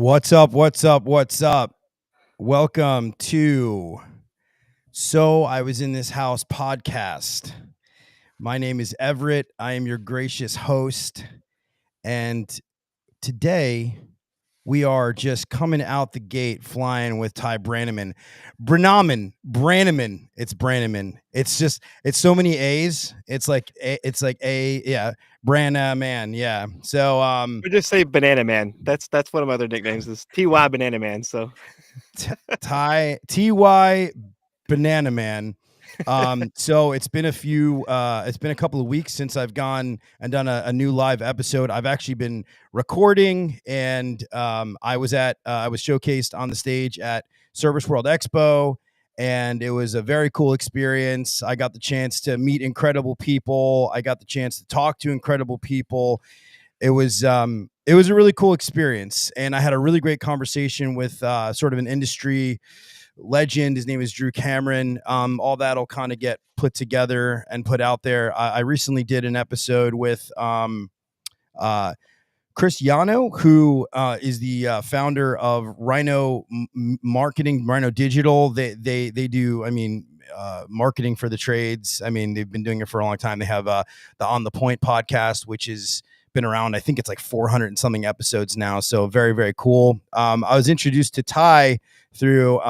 What's up? What's up? What's up? Welcome to So I Was in This House podcast. My name is Everett. I am your gracious host. And today we are just coming out the gate flying with Ty Branaman. Branaman. It's Branaman. It's so many A's. It's like Branaman. Yeah. So Or just say Banana Man. That's one of my other nicknames is TY Banana Man. So Ty Banana Man. So it's been a couple of weeks since I've gone and done a new live episode. I've actually been recording, and I was showcased on the stage at Service World Expo, and it was a very cool experience. I got the chance to meet incredible people. I got the chance to talk to incredible people. It was a really cool experience, and I had a really great conversation with sort of an industry legend. His name is Drew Cameron. All that'll kind of get put together and put out there. I recently did an episode with Chris Yano, who is the founder of Rhino Marketing, Rhino Digital. They do, marketing for the trades. I mean, they've been doing it for a long time. They have the On the Point podcast, which is been around. I think it's like 400 and something episodes now. So very, very cool. I was introduced to Ty through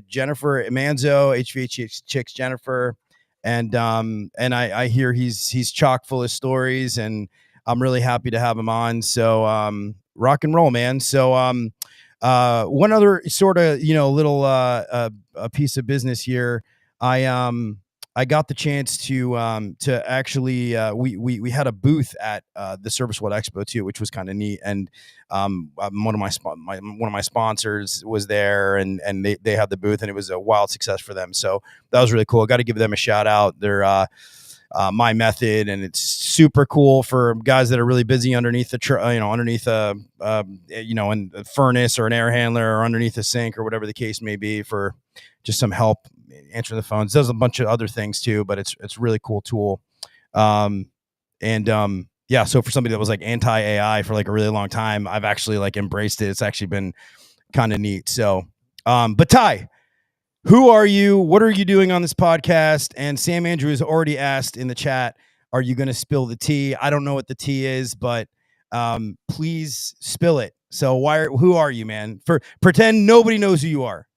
Jennifer Manzo, HVAC Chicks Jennifer, and I hear he's chock full of stories, and I'm really happy to have him on. So rock and roll, man. So one other sort of little a piece of business here. I got the chance to actually we had a booth at the Service World Expo too, which was kind of neat. And one of my sponsors was there, and they had the booth, and it was a wild success for them. So that was really cool. I got to give them a shout out. They're My Method, and it's super cool for guys that are really busy underneath underneath in a furnace or an air handler or underneath a sink or whatever the case may be, for just some help answering the phones. Does a bunch of other things too, but it's a really cool tool. So for somebody that was like anti AI for like a really long time, I've actually like embraced it. It's actually been kind of neat. So but Ty, who are you? What are you doing on this podcast? And Sam Andrew has already asked in the chat, are you going to spill the tea? I don't know what the tea is, but please spill it. So who are you, man? Pretend nobody knows who you are.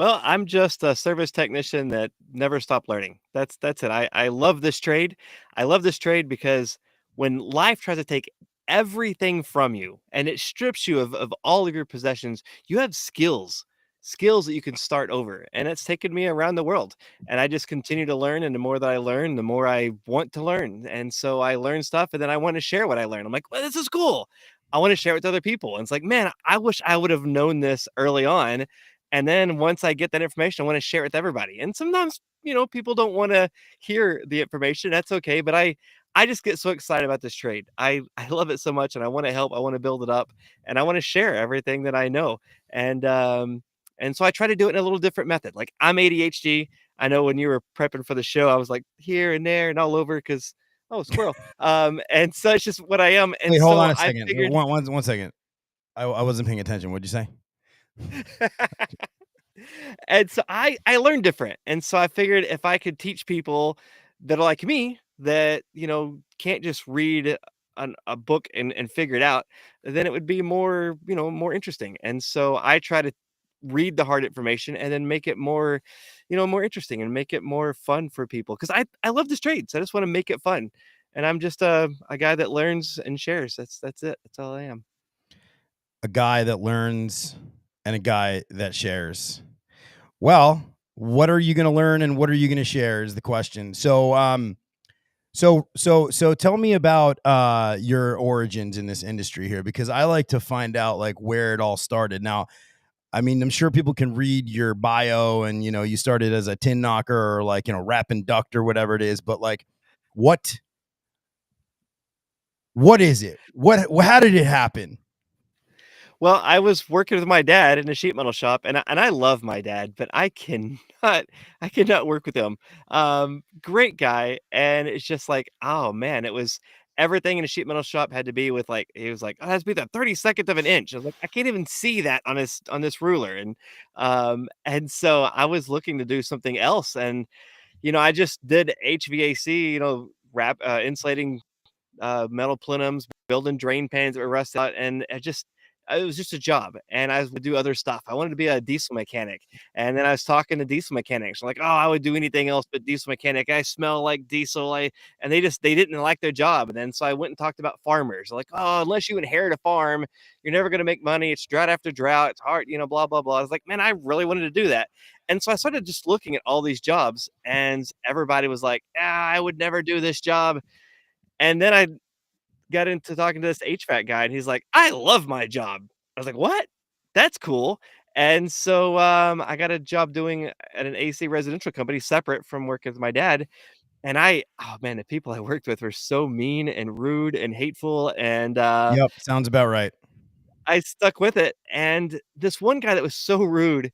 well, I'm just a service technician that never stopped learning. That's it. I love this trade. I love this trade because when life tries to take everything from you and it strips you of all of your possessions, you have skills that you can start over. And it's taken me around the world. And I just continue to learn. And the more that I learn, the more I want to learn. And so I learn stuff, and then I want to share what I learn. I'm like, well, this is cool. I want to share it with other people. And it's like, man, I wish I would have known this early on. And then once I get that information, I want to share it with everybody. And sometimes, people don't want to hear the information. That's okay. But I just get so excited about this trade. I love it so much, and I want to help. I want to build it up, and I want to share everything that I know. And so I try to do it in a little different method. Like, I'm ADHD. I know when you were prepping for the show, I was like here and there and all over because, oh, squirrel. And so it's just what I am. And Wait, so hold on a I second. figured. One second. I wasn't paying attention. What'd you say? And so I learn different. And so I figured if I could teach people that are like me, that, can't just read a book and figure it out, then it would be more, more interesting. And so I try to read the hard information and then make it more, more interesting and make it more fun for people. Cause I love this trade. So I just want to make it fun. And I'm just a guy that learns and shares. That's it. That's all I am. A guy that learns and a guy that shares. Well, what are you going to learn and what are you going to share is the question. So tell me about your origins in this industry here, because I like to find out like where it all started. Now, I mean, I'm sure people can read your bio and, you started as a tin knocker or like, wrapping duct or whatever it is, but like what is it? How did it happen? Well, I was working with my dad in a sheet metal shop, and I love my dad, but I cannot work with him. Great guy, and it's just like, oh man, it was everything in a sheet metal shop had to be with like he was like, "Oh, it has to be the 32nd of an inch." I was like, "I can't even see that on this ruler." And so I was looking to do something else, and I just did HVAC, insulating metal plenums, building drain pans that were rusted out, and it was just a job, and I would do other stuff. I wanted to be a diesel mechanic, and then I was talking to diesel mechanics, like, "Oh, I would do anything else but diesel mechanic. I smell like diesel." And they didn't like their job, and then so I went and talked about farmers, like, "Oh, unless you inherit a farm, you're never going to make money. It's drought after drought. It's hard, blah blah blah." I was like, "Man, I really wanted to do that." And so I started just looking at all these jobs, and everybody was like, "Ah, I would never do this job." And then I got into talking to this HVAC guy, and he's like, "I love my job." I was like, "What? That's cool." And so I got a job doing at an AC residential company separate from working with my dad. And oh man, the people I worked with were so mean and rude and hateful. And Yep, sounds about right. I stuck with it. And this one guy that was so rude,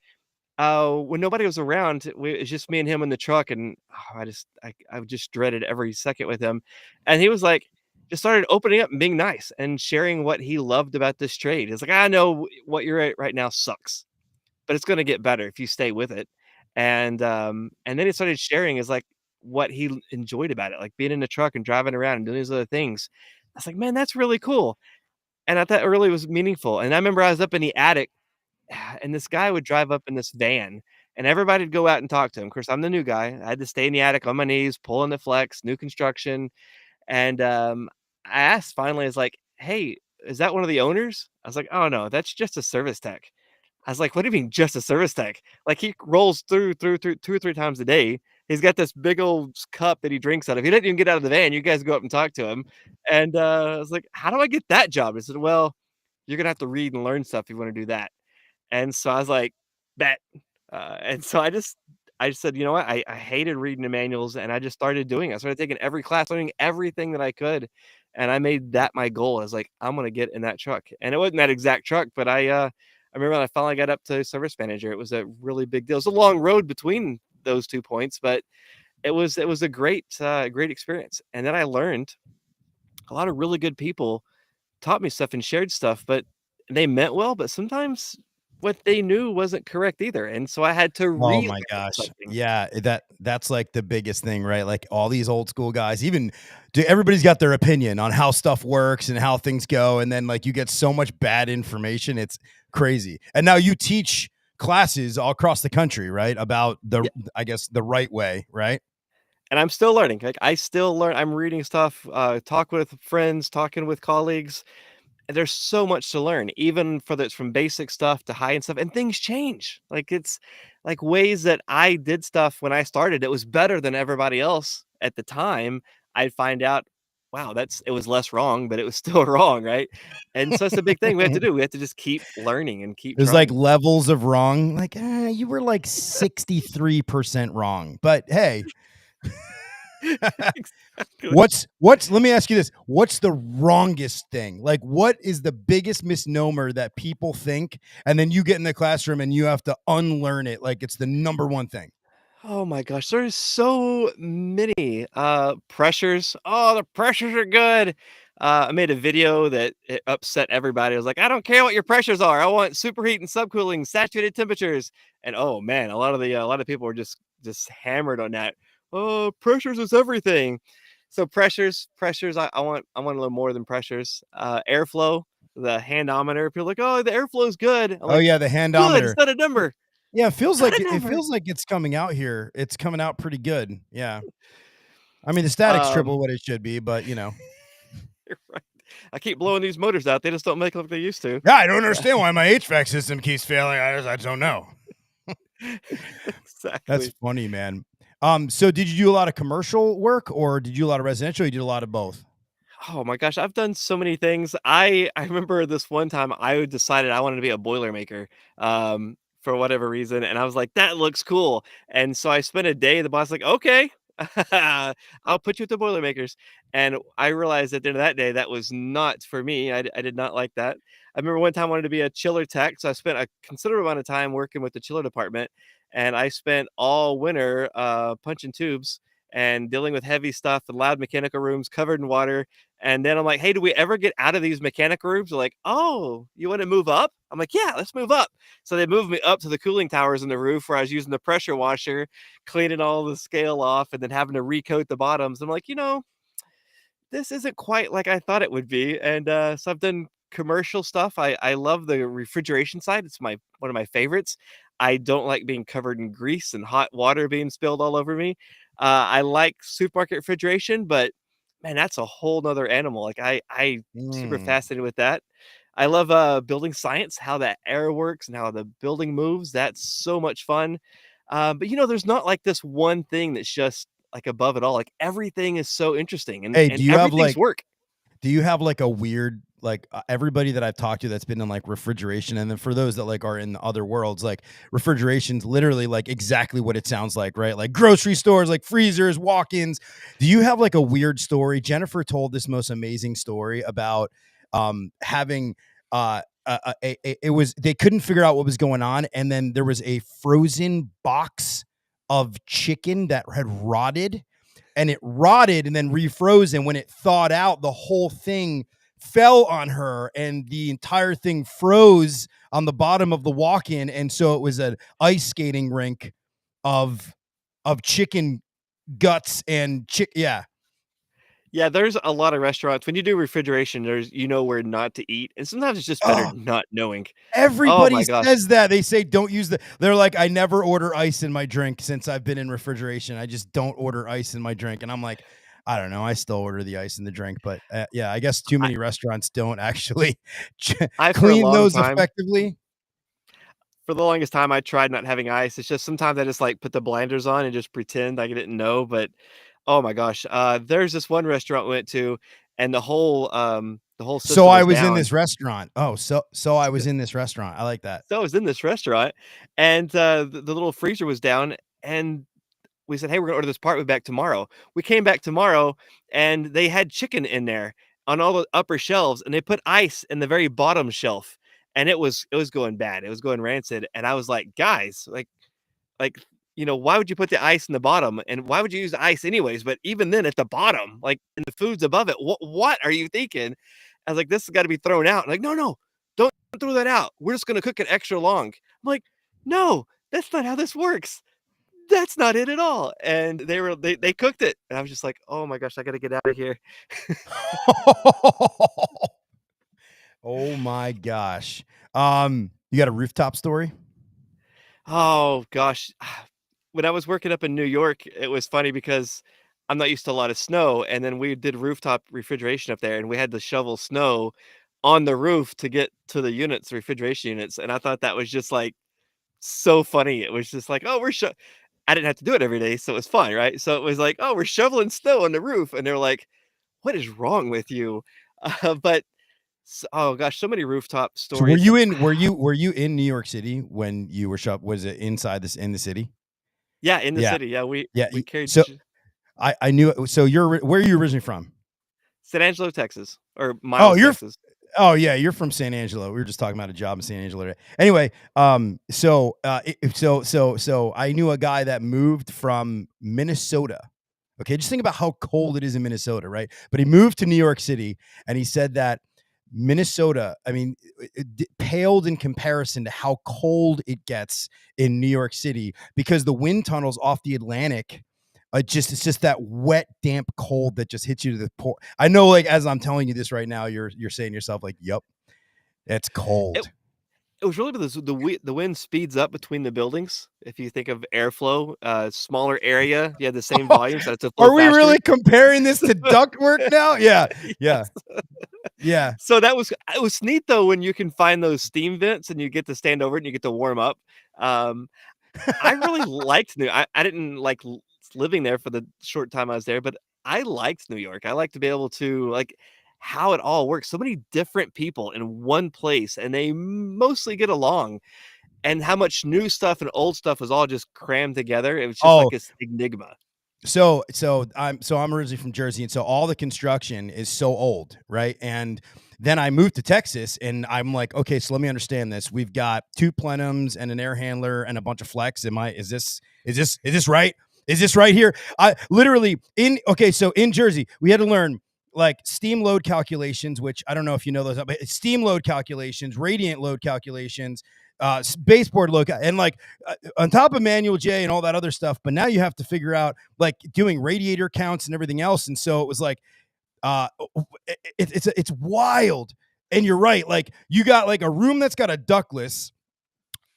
when nobody was around, it was just me and him in the truck, and I just dreaded every second with him. And he was like, just started opening up and being nice and sharing what he loved about this trade. He's like, "I know what you're at right now sucks, but it's going to get better if you stay with it." And then he started sharing is like what he enjoyed about it, like being in the truck and driving around and doing these other things. I was like, "Man, that's really cool." And I thought it really was meaningful. And I remember I was up in the attic, and this guy would drive up in this van, and everybody'd go out and talk to him. Of course, I'm the new guy. I had to stay in the attic on my knees, pulling the flex, new construction. And I asked finally, I was like, "Hey, is that one of the owners?" I was like, "Oh no, that's just a service tech." I was like, "What do you mean just a service tech?" Like he rolls through 2 or 3 times a day. He's got this big old cup that he drinks out of. He didn't even get out of the van. You guys go up and talk to him. And I was like, "How do I get that job?" I said, "Well, you're gonna have to read and learn stuff if you want to do that." And so I was like, "Bet." And so I just said, "You know what? I hated reading the manuals, and I just started doing it. I started taking every class, learning everything that I could, and I made that my goal. I was like, I'm gonna get in that truck." And it wasn't that exact truck, but I remember when I finally got up to service manager, it was a really big deal. It was a long road between those 2 points, but it was a great experience. And then I learned a lot of really good people taught me stuff and shared stuff, but they meant well, but sometimes what they knew wasn't correct either, and so I had to Oh relearn my gosh. something. Yeah, that's like the biggest thing, right? Like all these old school guys, even everybody's got their opinion on how stuff works and how things go. And then like you get so much bad information, it's crazy. And now you teach classes all across the country, right? About Yeah, I guess the right way, right? and I'm still learning, like, I still learn. I'm reading stuff, talk with friends, talking with colleagues. There's so much to learn, even for this from basic stuff to high end stuff, and things change. Like it's like ways that I did stuff when I started, it was better than everybody else at the time. I'd find out, wow, it was less wrong, but it was still wrong, right? And so it's a big thing we have to do. We have to just keep learning and keep There's like trying. levels of wrong. Like, you were like 63% wrong. But hey, Exactly. what's let me ask you this. What's the wrongest thing? Like what is the biggest misnomer that people think and then you get in the classroom and you have to unlearn it like it's the number one thing? Oh my gosh, there's so many pressures. Oh, the pressures are good. I made a video that it upset everybody. I was like, "I don't care what your pressures are. I want superheat and subcooling, saturated temperatures." And oh man, a lot of people were just hammered on that. "Oh, pressures is everything." So pressures. I want a little more than pressures. Airflow, the handometer. People are like, "Oh, the airflow is good." I'm Oh like, yeah, the "Good. It's handometer. not a number. Yeah, It's not a it number." feels like it's coming out here. It's coming out pretty good. Yeah. I mean, the static's Um, triple what it should be, but you know. You're right. I keep blowing these motors out. They just don't make like they used to. Yeah, I don't understand why my HVAC system keeps failing. I don't know. That's Exactly. funny, man. So did you do a lot of commercial work or did you do a lot of residential? You did a lot of both. Oh my gosh, I've done so many things. I remember this one time I decided I wanted to be a boilermaker, for whatever reason, and I was like, "That looks cool." And so I spent a day. The boss like, "Okay, I'll put you with the boilermakers." And I realized at the end of that day that was not for me. I did not like that. I remember one time I wanted to be a chiller tech, so I spent a considerable amount of time working with the chiller department, and I spent all winter punching tubes and dealing with heavy stuff and loud mechanical rooms covered in water. And then I'm like, hey, do we ever get out of these mechanical rooms? They're like, oh, you want to move up? I'm like, yeah, let's move up. So they moved me up to the cooling towers in the roof where I was using the pressure washer, cleaning all the scale off, and then having to recoat the bottoms. I'm like, this isn't quite like I thought it would be. And so I've done commercial stuff. I love the refrigeration side. It's one of my favorites. I don't like being covered in grease and hot water being spilled all over me. I like supermarket refrigeration, but man, that's a whole nother animal. Like I super Mm. fascinated with that. I love building science, how that air works and how the building moves. That's so much fun. But there's not like this one thing that's just like above it all. Like everything is so interesting and Hey, and everything's work. do you have like a weird like everybody that I've talked to that's been in like refrigeration, and then for those that like are in other worlds, like refrigeration's literally like exactly what it sounds like, right? Like grocery stores, like freezers, walk-ins. Do you have like a weird story? Jennifer told this most amazing story about having it was they couldn't figure out what was going on, and then there was a frozen box of chicken that had rotted, and it rotted and then refroze, and when it thawed out, the whole thing fell on her and the entire thing froze on the bottom of the walk-in, and so it was an ice skating rink of chicken guts and yeah. Yeah, there's a lot of restaurants. When you do refrigeration, there's where not to eat. And sometimes it's just better Oh, not knowing. Oh everybody my gosh. says that. They say don't use they're like, I never order ice in my drink since I've been in refrigeration. I just don't order ice in my drink. And I'm like, I don't know. I still order the ice in the drink, but yeah, I guess too I, many restaurants don't actually I for a clean long those time effectively. for the longest time I tried not having ice. It's just sometimes I just like put the blinders on and just pretend like I didn't know. But oh my gosh. There's this one restaurant we went to and the whole So system I was was in down. this restaurant. Oh, so I was in this restaurant. I like that. So I was in this restaurant and the little freezer was down and we said, "Hey, we're gonna order this part back tomorrow." We came back tomorrow, and they had chicken in there on all the upper shelves, and they put ice in the very bottom shelf, and it was going bad. It was going rancid, and I was like, "Guys, why would you put the ice in the bottom, and why would you use ice anyways? But even then, at the bottom, like and the food's above it, what are you thinking?" I was like, "This has got to be thrown out." Like, no, don't throw that out. We're just gonna cook it extra long. I'm like, "No, that's not how this works." That's not it at all. And they cooked it. And I was just like, "Oh my gosh, I gotta get out of here." Oh my gosh. You got a rooftop story? Oh gosh. When I was working up in New York, it was funny because I'm not used to a lot of snow. And then we did rooftop refrigeration up there and we had to shovel snow on the roof to get to the units, refrigeration units. And I thought that was just like so funny. It was just like, oh, I didn't have to do it every day, so it was fun, right? So it was like, oh, we're shoveling snow on the roof. And they're like, what is wrong with you? But oh gosh, so many rooftop So stories. were you in New York City when you were shop was it inside this in the city? Yeah, in the Yeah. city. Yeah, we Yeah. we carried So I knew it. So where are you originally from? San Angelo, Texas, or Oh, Miles, Texas. oh yeah, you're from San Angelo. We were just talking about a job in San Angelo today. Anyway, so I knew a guy that moved from Minnesota. Okay, just think about how cold it is in Minnesota, right? But he moved to New York City, and he said that Minnesota, I mean, it paled in comparison to how cold it gets in New York City because the wind tunnels off the Atlantic. It's just that wet, damp cold that just hits you to the pore. I know, like as I'm telling you this right now, you're saying to yourself, like, "Yep, it's It cold." it was really because the wind speeds up between the buildings. If you think of airflow, smaller area, you have the same volume, so it's a flow Are we faster. really comparing this to ductwork now? Yeah, yeah, Yes. yeah. So it was neat though when you can find those steam vents and you get to stand over it and you get to warm up. Um, I really liked I didn't like living there for the short time I was there, but I liked New York. I like to be able to like how it all works. So many different people in one place, and they mostly get along. And how much new stuff and old stuff was all just crammed together. It was just like Oh, this enigma. so I'm originally from Jersey, and so all the construction is so old, right? And then I moved to Texas, and I'm like, okay, so let me understand this. We've got two plenums and an air handler and a bunch of flex. Is this right? Is this right here? I literally in okay, so in Jersey, we had to learn like steam load calculations, which I don't know if you know those, but steam load calculations, radiant load calculations, baseboard load, and like on top of manual J and all that other stuff. But now you have to figure out like doing radiator counts and everything else. And so it was like, uh, it's wild. And you're right, like you got like a room that's got a ductless,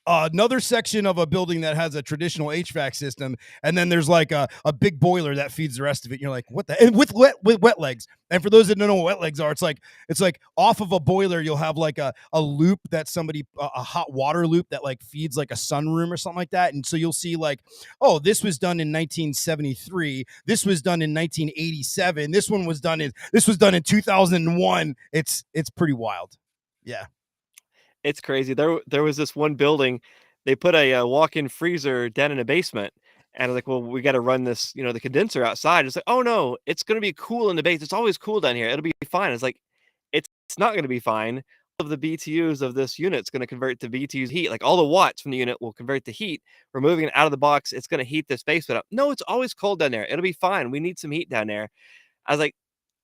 another section of a building that has a traditional HVAC system, and then there's like a big boiler that feeds the rest of it. And you're like, what the? And with wet legs. And for those that don't know what wet legs are, it's like off of a boiler, you'll have like a loop that somebody a hot water loop that like feeds like a sunroom or something like that. And so you'll see like, oh, this was done in 1973. This was done in 1987. This was done in 2001. It's pretty wild. Yeah. It's crazy. There was this one building, they put a walk-in freezer down in a basement, and I was like, "Well, we gotta run this, the condenser outside." It's like, "Oh, no, it's gonna be cool in the base. It's always cool down here. It'll be fine." It's like, "It's not gonna be fine. All of the BTUs of this unit's gonna convert to BTUs heat. Like, all the watts from the unit will convert to heat. We're moving it out of the box. It's gonna heat this basement up." "No, it's always cold down there. It'll be fine. We need some heat down there." I was like,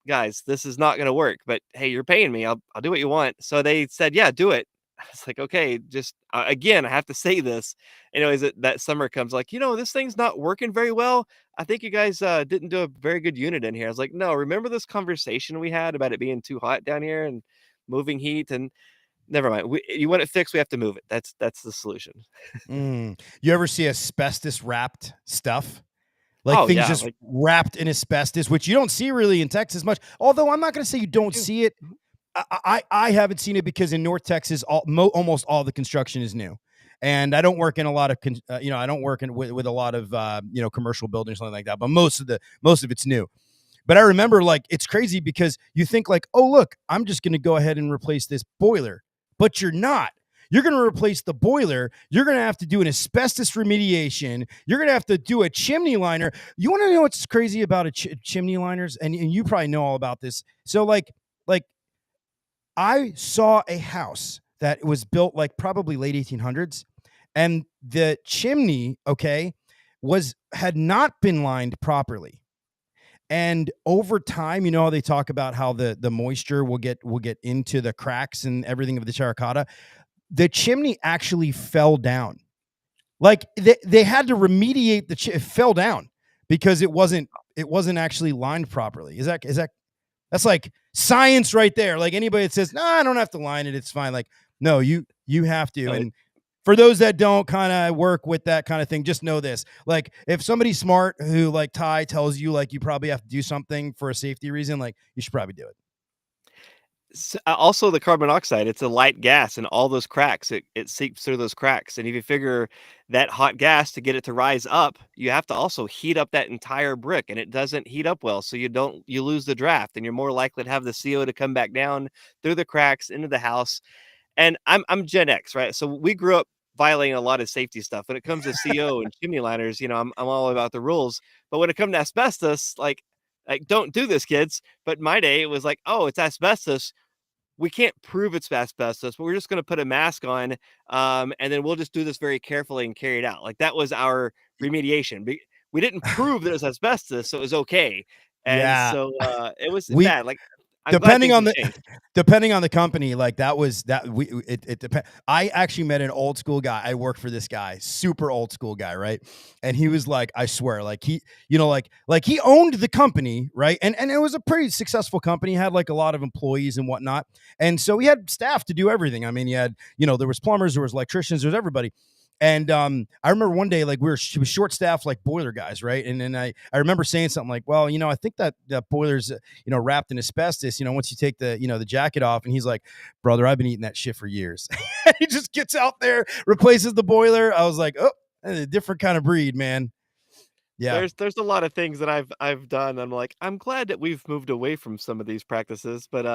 "Guys, this is not gonna work, but hey, you're paying me. I'll do what you want." So they said, "Yeah, do it." I was like, "Okay, just again, I have to say this." Anyways, that summer comes like, this thing's not working very well. I think you guys didn't do a very good unit in here. I was like, "No, remember this conversation we had about it being too hot down here and moving heat?" And never mind. You want it fixed, we have to move it. That's the solution. You ever see asbestos wrapped stuff? Like Oh things yeah, just like wrapped in asbestos, which you don't see really in Texas much. Although I'm not going to say you don't you- see it. I haven't seen it because in North Texas, almost all the construction is new, and I don't work in a lot of I don't work with a lot of commercial buildings or something like that. But most of it's new. But I remember like it's crazy because you think like, oh look, I'm just going to go ahead and replace this boiler, but you're not. You're going to replace the boiler. You're going to have to do an asbestos remediation. You're going to have to do a chimney liner. You want to know what's crazy about chimney liners? And you probably know all about this. So like I saw a house that was built like probably late 1800s, and the chimney, okay, had not been lined properly. And over time, you know how they talk about how the moisture will get into the cracks and everything of the terracotta. The chimney actually fell down. Like they had to remediate it fell down because it wasn't actually lined properly. Is that that's like science right there. Like anybody that says, "No, I don't have to line it, it's fine." Like, no, you have to. no, And for those that don't kind of work with that kind of thing, just know this. Like if somebody smart who like Ty tells you like you probably have to do something for a safety reason, like you should probably do it. Also the carbon monoxide, it's a light gas, and all those cracks, it seeps through those cracks. And if you figure that hot gas, to get it to rise up, you have to also heat up that entire brick, and it doesn't heat up well. So you lose the draft, and you're more likely to have the CO to come back down through the cracks into the house. And I'm Gen X, right? So we grew up violating a lot of safety stuff. When it comes to CO and chimney liners, I'm all about the rules. But when it comes to asbestos, like don't do this, kids. But my day it was like, oh, it's asbestos. We can't prove it's asbestos, but we're just going to put a mask on, and then we'll just do this very carefully and carry it out. Like that was our remediation. We didn't prove that it was asbestos, so it was okay. And Yeah. so it was We bad. Like I'm glad depending things on have the changed. depending on the company, like that was that we it depend. I actually met an old school guy. I worked for this guy, super old school guy, right? And he was like, I swear, like he, like he owned the company, right? And it was a pretty successful company. He had like a lot of employees and whatnot, and so he had staff to do everything. I mean, he had there was plumbers, there was electricians, there was everybody. And I remember one day, like she was short staffed, like boiler guys, right? And then I remember saying something like, "Well, I think that boiler's wrapped in asbestos. Once you take the jacket off." And he's like, "Brother, I've been eating that shit for years." He just gets out there, replaces the boiler. I was like, "Oh, a different kind of breed, man." Yeah, There's a lot of things that I've done. I'm like, I'm glad that we've moved away from some of these practices, but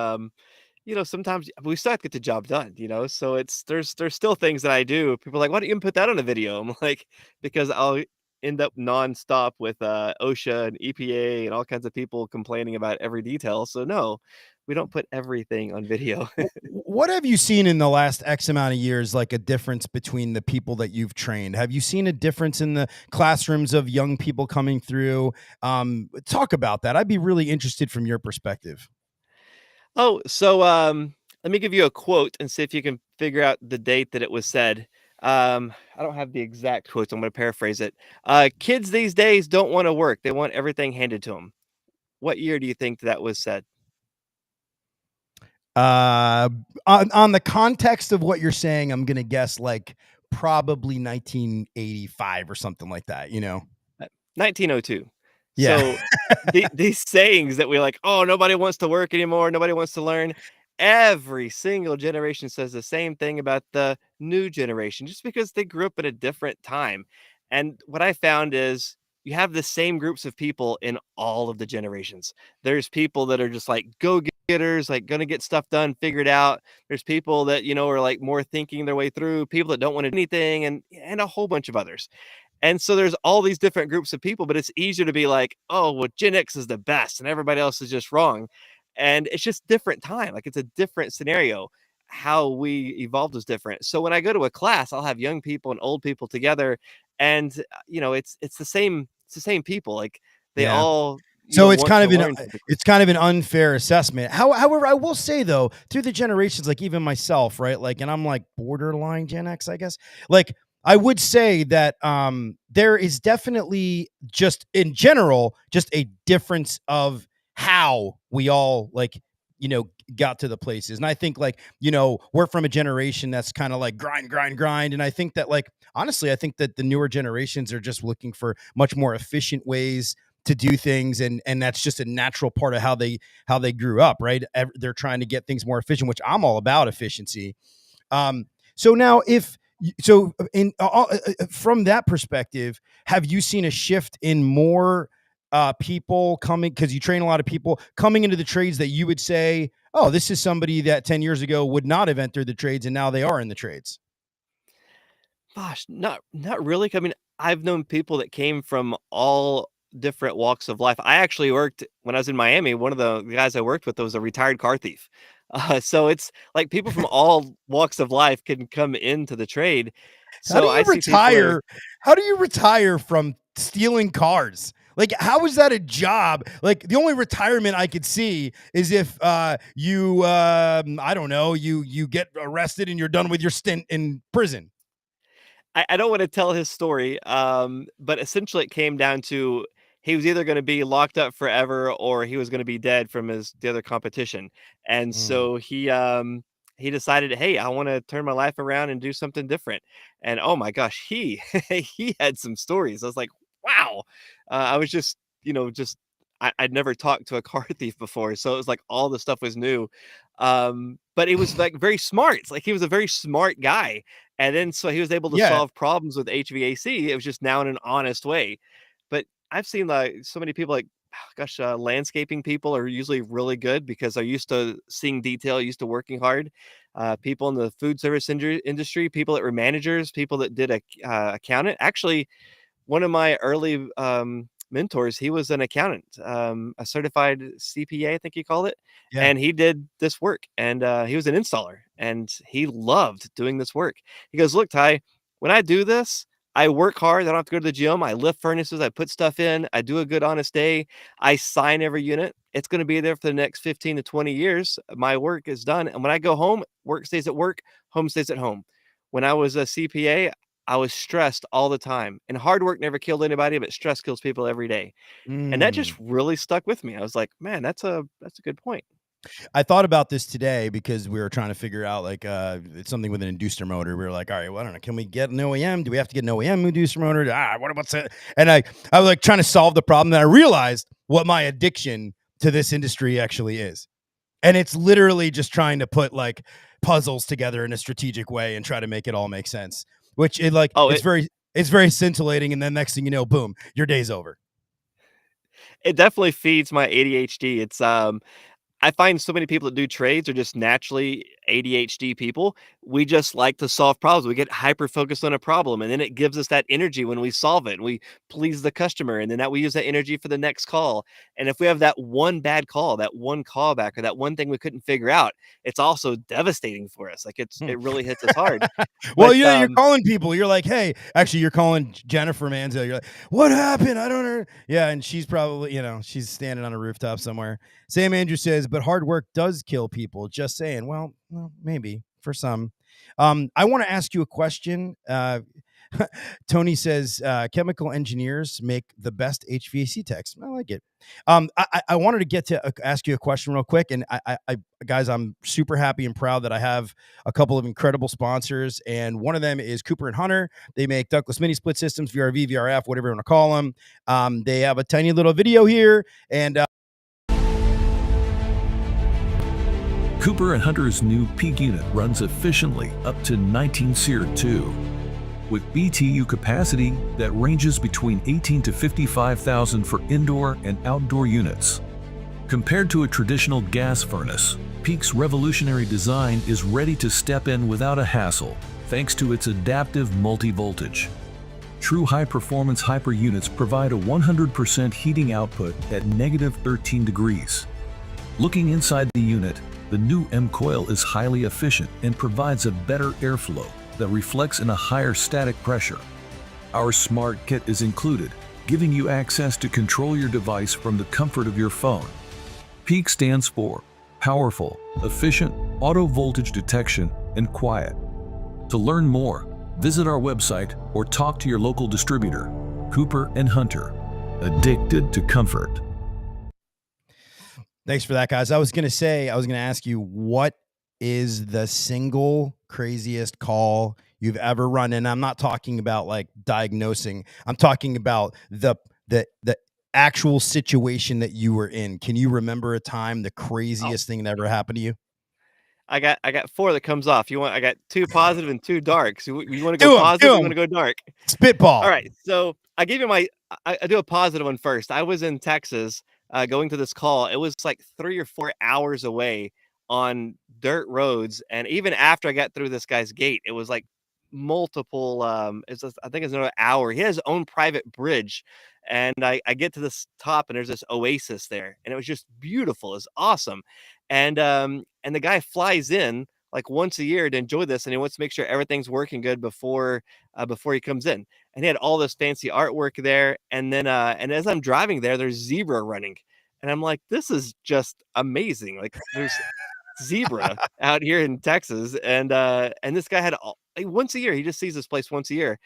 sometimes we still have to get the job done, so there's still things that I do. People are like, why don't you even put that on a video? I'm like, because end up nonstop with OSHA and EPA and all kinds of people complaining about every detail. So no, we don't put everything on video. What have you seen in the last X amount of years, like a difference between the people that you've trained? Have you seen a difference in the classrooms of young people coming through? Talk about that. I'd be really interested from your perspective. Oh, so let me give you a quote and see if you can figure out the date that it was said. I don't have the exact quote, so I'm going to paraphrase it. Kids these days don't want to work; they want everything handed to them. What year do you think that was said? Uh, on the context of what you're saying, I'm gonna guess like probably 1985 or something like that. 1902. Yeah, So these sayings that we're like, oh, nobody wants to work anymore, nobody wants to learn. Every single generation says the same thing about the new generation, just because they grew up at a different time. And what I found is you have the same groups of people in all of the generations. There's people that are just like go getters, like gonna get stuff done, figured out. There's people that are like more thinking their way through, people that don't want to do anything, and a whole bunch of others. And so there's all these different groups of people, but it's easier to be like, oh, well, Gen X is the best and everybody else is just wrong. And it's just different time. Like it's a different scenario. How we evolved is different. So when I go to a class, I'll have young people and old people together. And it's the same people. Like they yeah. all, So it's want kind to of an learn something. it's kind of an unfair assessment. However, I will say though, through the generations, like even myself, right? Like, and I'm like borderline Gen X, I guess. Like, I would say that there is definitely just in general just a difference of how we all got to the places. And I think we're from a generation that's kind of like grind, grind, grind. And I think that honestly, I think that the newer generations are just looking for much more efficient ways to do things, and that's just a natural part of how they grew up, right? They're trying to get things more efficient, which I'm all about efficiency. So now if so in from that perspective, have you seen a shift in more people coming, because you train a lot of people coming into the trades that you would say, oh, this is somebody that 10 years ago would not have entered the trades and now they are in the trades? Gosh, not really. I mean, I've known people that came from all different walks of life. I actually worked when I was in Miami. One of the guys I worked with was a retired car thief. So it's like people from all walks of life can come into the trade. How do So you I see people that are retire? How do you retire from stealing cars? Like, how is that a job? Like, the only retirement I could see is if you, I don't know, you get arrested and you're done with your stint in prison. I don't want to tell his story, but essentially it came down to he was either going to be locked up forever or he was going to be dead from the other competition, and Mm. so he decided, hey, I want to turn my life around and do something different. And oh my gosh, he he had some stories. I was like, wow. I was just just I'd never talked to a car thief before, so it was like all the stuff was new. But it was like very smart. It's like he was a very smart guy, and then so he was able to Yeah. solve problems with HVAC. It was just now in an honest way. But I've seen like so many people like, gosh, landscaping people are usually really good because they're used to seeing detail, used to working hard. People in the food service industry, people that were managers, people that did a accountant. Actually, one of my early mentors, he was an accountant, a certified CPA, I think he called it, Yeah. and he did this work, and he was an installer, and he loved doing this work. He goes, "Look, Ty, when I do this, I work hard. I don't have to go to the gym. I lift furnaces. I put stuff in. I do a good, honest day. I sign every unit. It's going to be there for the next 15 to 20 years. My work is done. And when I go home, work stays at work, home stays at home. When I was a CPA, I was stressed all the time, and hard work never killed anybody, but stress kills people every day." And that just Mm. really stuck with me. I was like, "Man, that's a good point." I thought about this today because we were trying to figure out it's something with an inducer motor. We were like, all right, well, I don't know, can we get an OEM? Do we have to get an OEM inducer motor? What about that? And I was like trying to solve the problem. Then I realized what my addiction to this industry actually is. And it's literally just trying to put like puzzles together in a strategic way and try to make it all make sense. Which Oh, it's very scintillating. And then next thing you know, boom, your day's over. it definitely feeds my ADHD. It's I find so many people that do trades are just naturally ADHD people. We just like to solve problems. We get hyper focused on a problem, and then it gives us that energy when we solve it. And we please the customer, and then that we use that energy for the next call. And if we have that one bad call, that one callback, or that one thing we couldn't figure out, it's also devastating for us. Like Hmm. it really hits us hard. Well, But you're calling people. You're like, hey, actually, you're calling Jennifer Manzo. You're like, what happened? I don't know. Yeah, and she's probably, she's standing on a rooftop somewhere. Sam Andrew says, but hard work does kill people. Just saying. Well, maybe for some. I want to ask you a question. Tony says, chemical engineers make the best HVAC techs. I like it. I wanted to get to ask you a question real quick, and I guys, I'm super happy and proud that I have a couple of incredible sponsors, and one of them is Cooper and Hunter. They make ductless mini split systems, VRV, VRF, whatever you want to call them. They have a tiny little video here, and Cooper and Hunter's new peak unit runs efficiently up to 19 SEER 2. With BTU capacity that ranges between 18 to 55,000 for indoor and outdoor units. Compared to a traditional gas furnace, Peak's revolutionary design is ready to step in without a hassle thanks to its adaptive multi-voltage. True high-performance hyper units provide a 100% heating output at negative 13 degrees. Looking inside the unit, the new M-coil is highly efficient and provides a better airflow that reflects in a higher static pressure. Our smart kit is included, giving you access to control your device from the comfort of your phone. Peak stands for powerful, efficient, auto voltage detection, and quiet. To learn more, visit our website or talk to your local distributor. Cooper and Hunter, addicted to comfort. Thanks for that, guys. I was going to ask you, what is the single craziest call you've ever run? And I'm not talking about like diagnosing. I'm talking about the actual situation that you were in. Can you remember a time, the craziest thing that ever happened to you? I got 4 that comes off. I got 2 positive and 2 dark. So you want to go Do 'em, positive? do Or you 'em. want to go dark? All Spitball. right. So I give you I do a positive one first. I was in Texas going to this call. It was like 3 or 4 hours away on dirt roads. And even after I got through this guy's gate, it was like multiple, I think it's another hour. He has his own private bridge. And I get to this top and there's this oasis there. And it was just beautiful. It's awesome. And the guy flies in like once a year to enjoy this. And he wants to make sure everything's working good before he comes in. And he had all this fancy artwork there. And then and as I'm driving there, there's zebra running. And I'm like, this is just amazing. Like there's zebra out here in Texas. And this guy had like, once a year, he just sees this place once a year.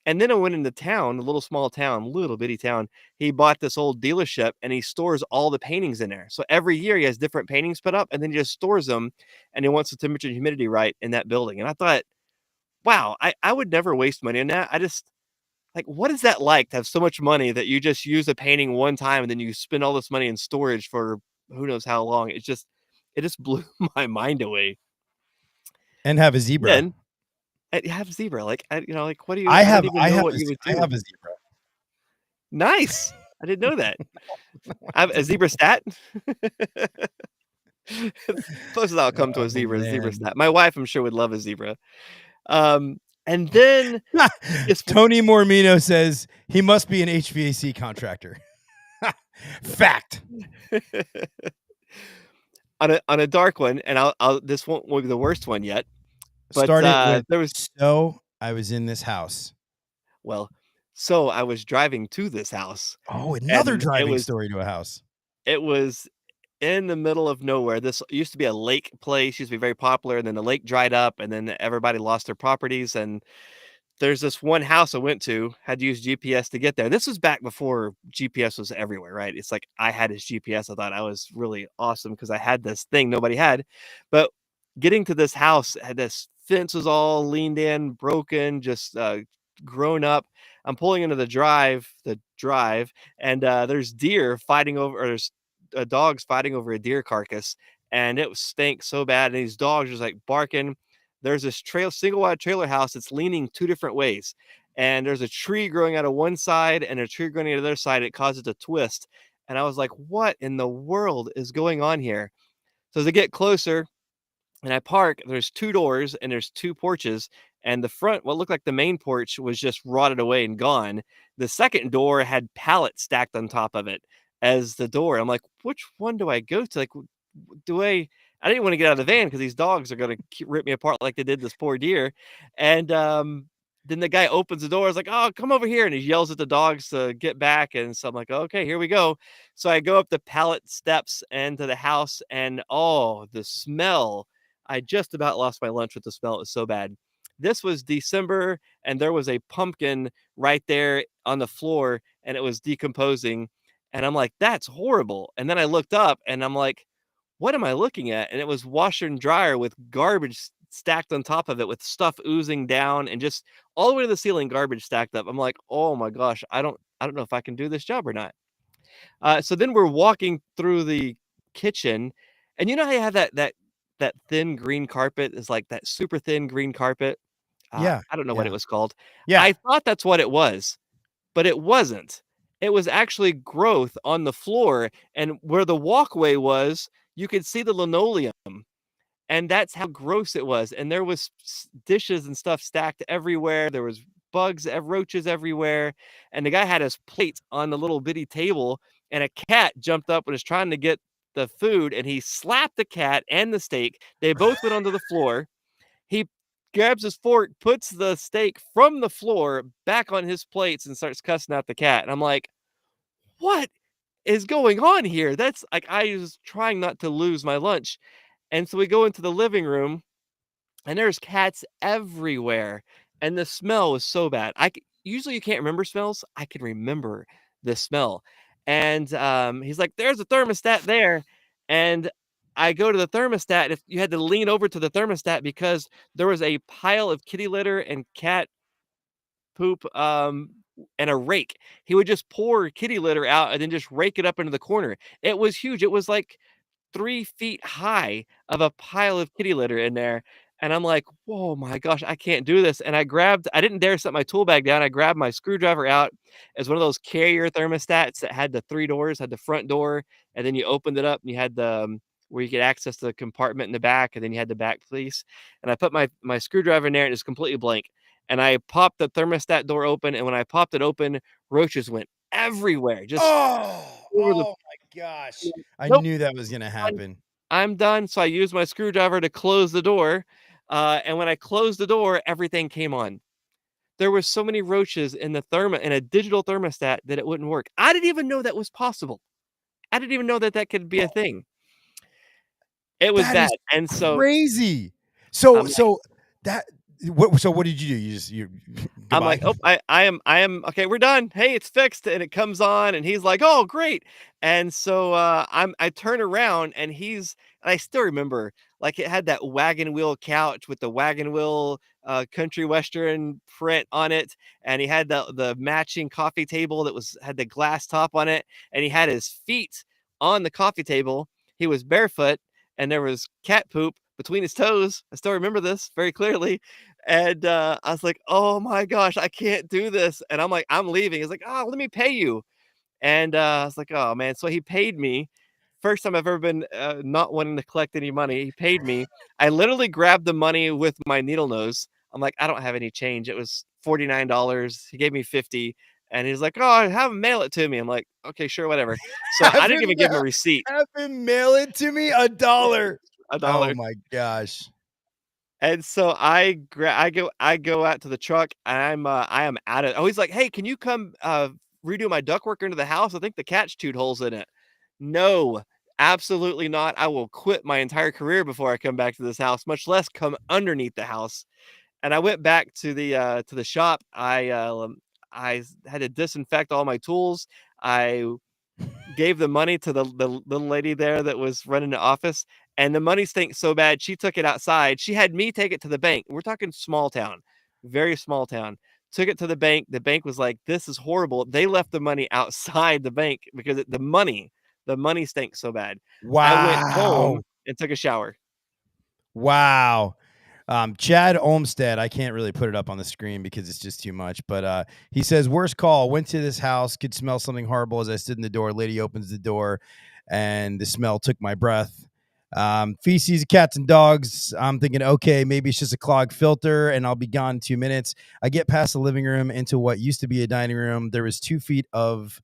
And then I went into town, a little small town, little bitty town. He bought this old dealership and he stores all the paintings in there. So every year he has different paintings put up and then he just stores them and he wants the temperature and humidity right in that building. And I thought, wow, I would never waste money on that. I just like, what is that like to have so much money that you just use a painting one time and then you spend all this money in storage for who knows how long? It just blew my mind away. And have a zebra. Then I have zebra. Like, like, what do you, I don't even know what you would I do. have a zebra. Nice. I didn't know that. I have a zebra stat. Closest I'll come to a zebra, man. zebra stat. My wife, I'm sure, would love a zebra. And then Tony Mormino says he must be an HVAC contractor. Fact. on a dark one, and I'll this won't be the worst one yet. But Started with, there was so I was in this house. well, so I was driving to this house. Oh, another And driving story to a house. it was in the middle of nowhere. This used to be a lake place, used to be very popular, and then the lake dried up, and then everybody lost their properties. And there's this one house I went to, had to use GPS to get there. This was back before GPS was everywhere, right? It's like I had his GPS. I thought I was really awesome because I had this thing nobody had. But getting to this house, had this fence was all leaned in, broken, just grown up. I'm pulling into the drive, and there's deer fighting over, or there's dogs fighting over a deer carcass, and it stank so bad. And these dogs just like barking. There's this single wide trailer house that's leaning 2 different ways. And there's a tree growing out of one side and a tree growing out of the other side. It causes a twist. And I was like, what in the world is going on here? So as I get closer and I park, there's 2 doors and there's 2 porches, and the front, what looked like the main porch, was just rotted away and gone. The second door had pallets stacked on top of it as the door. I'm like, "Which one do I go to?" Like, do I didn't want to get out of the van because these dogs are gonna rip me apart like they did this poor deer. And then the guy opens the door. I was like, "Oh, come over here!" And he yells at the dogs to get back. And so I'm like, "Okay, here we go." So I go up the pallet steps into the house, and oh, the smell! I just about lost my lunch with the smell. It was so bad. This was December, and there was a pumpkin right there on the floor, and it was decomposing. And I'm like, "That's horrible." And then I looked up, and I'm like, what am I looking at? And it was washer and dryer with garbage stacked on top of it, with stuff oozing down and just all the way to the ceiling, garbage stacked up. I'm like, oh my gosh, I don't know if I can do this job or not. So then we're walking through the kitchen, and you know how you have that thin green carpet, is like that super thin green carpet. Yeah. I don't know what it Yeah. was called. Yeah. I thought that's what it was, but it wasn't. It was actually growth on the floor, and where the walkway was, you could see the linoleum, and that's how gross it was. And there was dishes and stuff stacked everywhere. There was bugs, roaches everywhere, and the guy had his plate on the little bitty table, and a cat jumped up and was trying to get the food, and he slapped the cat and the steak. They both went onto the floor. He grabs his fork, puts the steak from the floor back on his plates, and starts cussing out the cat. And I'm like, what is going on here? That's like, I was trying not to lose my lunch. And so we go into the living room, and there's cats everywhere. And the smell was so bad. Usually you can't remember smells. I can remember the smell. And he's like, there's a thermostat there. And I go to the thermostat, and if you had to lean over to the thermostat because there was a pile of kitty litter and cat poop, and a rake. He would just pour kitty litter out and then just rake it up into the corner. It was huge. It was like 3 feet high of a pile of kitty litter in there. And I'm like, "Whoa, my gosh, I can't do this." And I didn't dare set my tool bag down. I grabbed my screwdriver out. As one of those carrier thermostats that had the 3 doors, had the front door, and then you opened it up and you had the where you could access the compartment in the back, and then you had the back piece. And I put my screwdriver in there, and it's completely blank. And I popped the thermostat door open, and when I popped it open, roaches went everywhere, just Oh, over the. oh my gosh. I Nope. knew that was gonna happen. I'm done. So I used my screwdriver to close the door. And when I closed the door, everything came on. There were so many roaches in in a digital thermostat that it wouldn't work. I didn't even know that was possible. I didn't even know that that could be a thing. It was That bad. is And so crazy. So I'm so that what did you do? You I'm goodbye. like, "Oh, I am okay, we're done. Hey, it's fixed." And it comes on, and he's like, "Oh, great." And so, I turn around, and I still remember, like, it had that wagon wheel couch with the wagon wheel, country western print on it, and he had the matching coffee table that had the glass top on it, and he had his feet on the coffee table. He was barefoot, and there was cat poop between his toes. I still remember this very clearly. And, I was like, "Oh my gosh, I can't do this." And I'm like, "I'm leaving." He's like, "Oh, let me pay you." And, I was like, "Oh, man." So he paid me. First time I've ever been, not wanting to collect any money. He paid me. I literally grabbed the money with my needle nose. I'm like, "I don't have any change." It was $49. He gave me 50, and he's like, "Oh, have him mail it to me." I'm like, "Okay, sure, whatever." So I Have didn't him even give him a receipt. have him mail it to me, $1. A Oh dollar. my gosh. And so I go out to the truck, and I am at it. Oh, he's like, "Hey, can you come, redo my ductwork into the house? I think the cat's chewed holes in it." No, absolutely not. I will quit my entire career before I come back to this house, much less come underneath the house. And I went back to the shop. I had to disinfect all my tools. I gave the money to the little lady there that was running the office, and the money stinks so bad, she took it outside. She had me take it to the bank. We're talking small town, very small town. Took it to the bank. The bank was like, "This is horrible." They left the money outside the bank because the money stinks so bad. I went home Wow. and took a shower. Wow. Chad Olmstead, I can't really put it up on the screen because it's just too much, but he says, worst call, went to this house, could smell something horrible as I stood in the door. Lady opens the door and the smell took my breath. Feces, cats, and dogs. I'm thinking, okay, maybe it's just a clogged filter and I'll be gone in 2 minutes. I get past the living room into what used to be a dining room. There was 2 feet of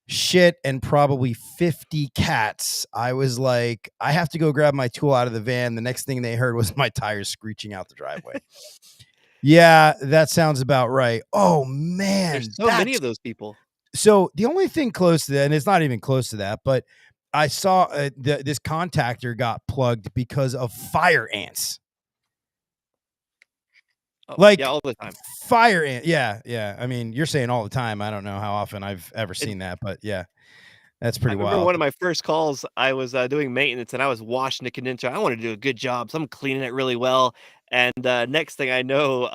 shit and probably 50 cats. I was like, I have to go grab my tool out of the van. The next thing they heard was my tires screeching out the driveway. Yeah, that sounds about right. Oh man, There's so many of those people. So the only thing close to that, and it's not even close to that, but I saw this contactor got plugged because of fire ants. Oh, Like yeah, all the time. Fire ant. Yeah. I mean, you're saying all the time. I don't know how often I've ever seen that, but yeah, that's pretty I remember wild. one of my first calls, I was doing maintenance and I was washing the condenser. I wanted to do a good job, so I'm cleaning it really well. And next thing I know,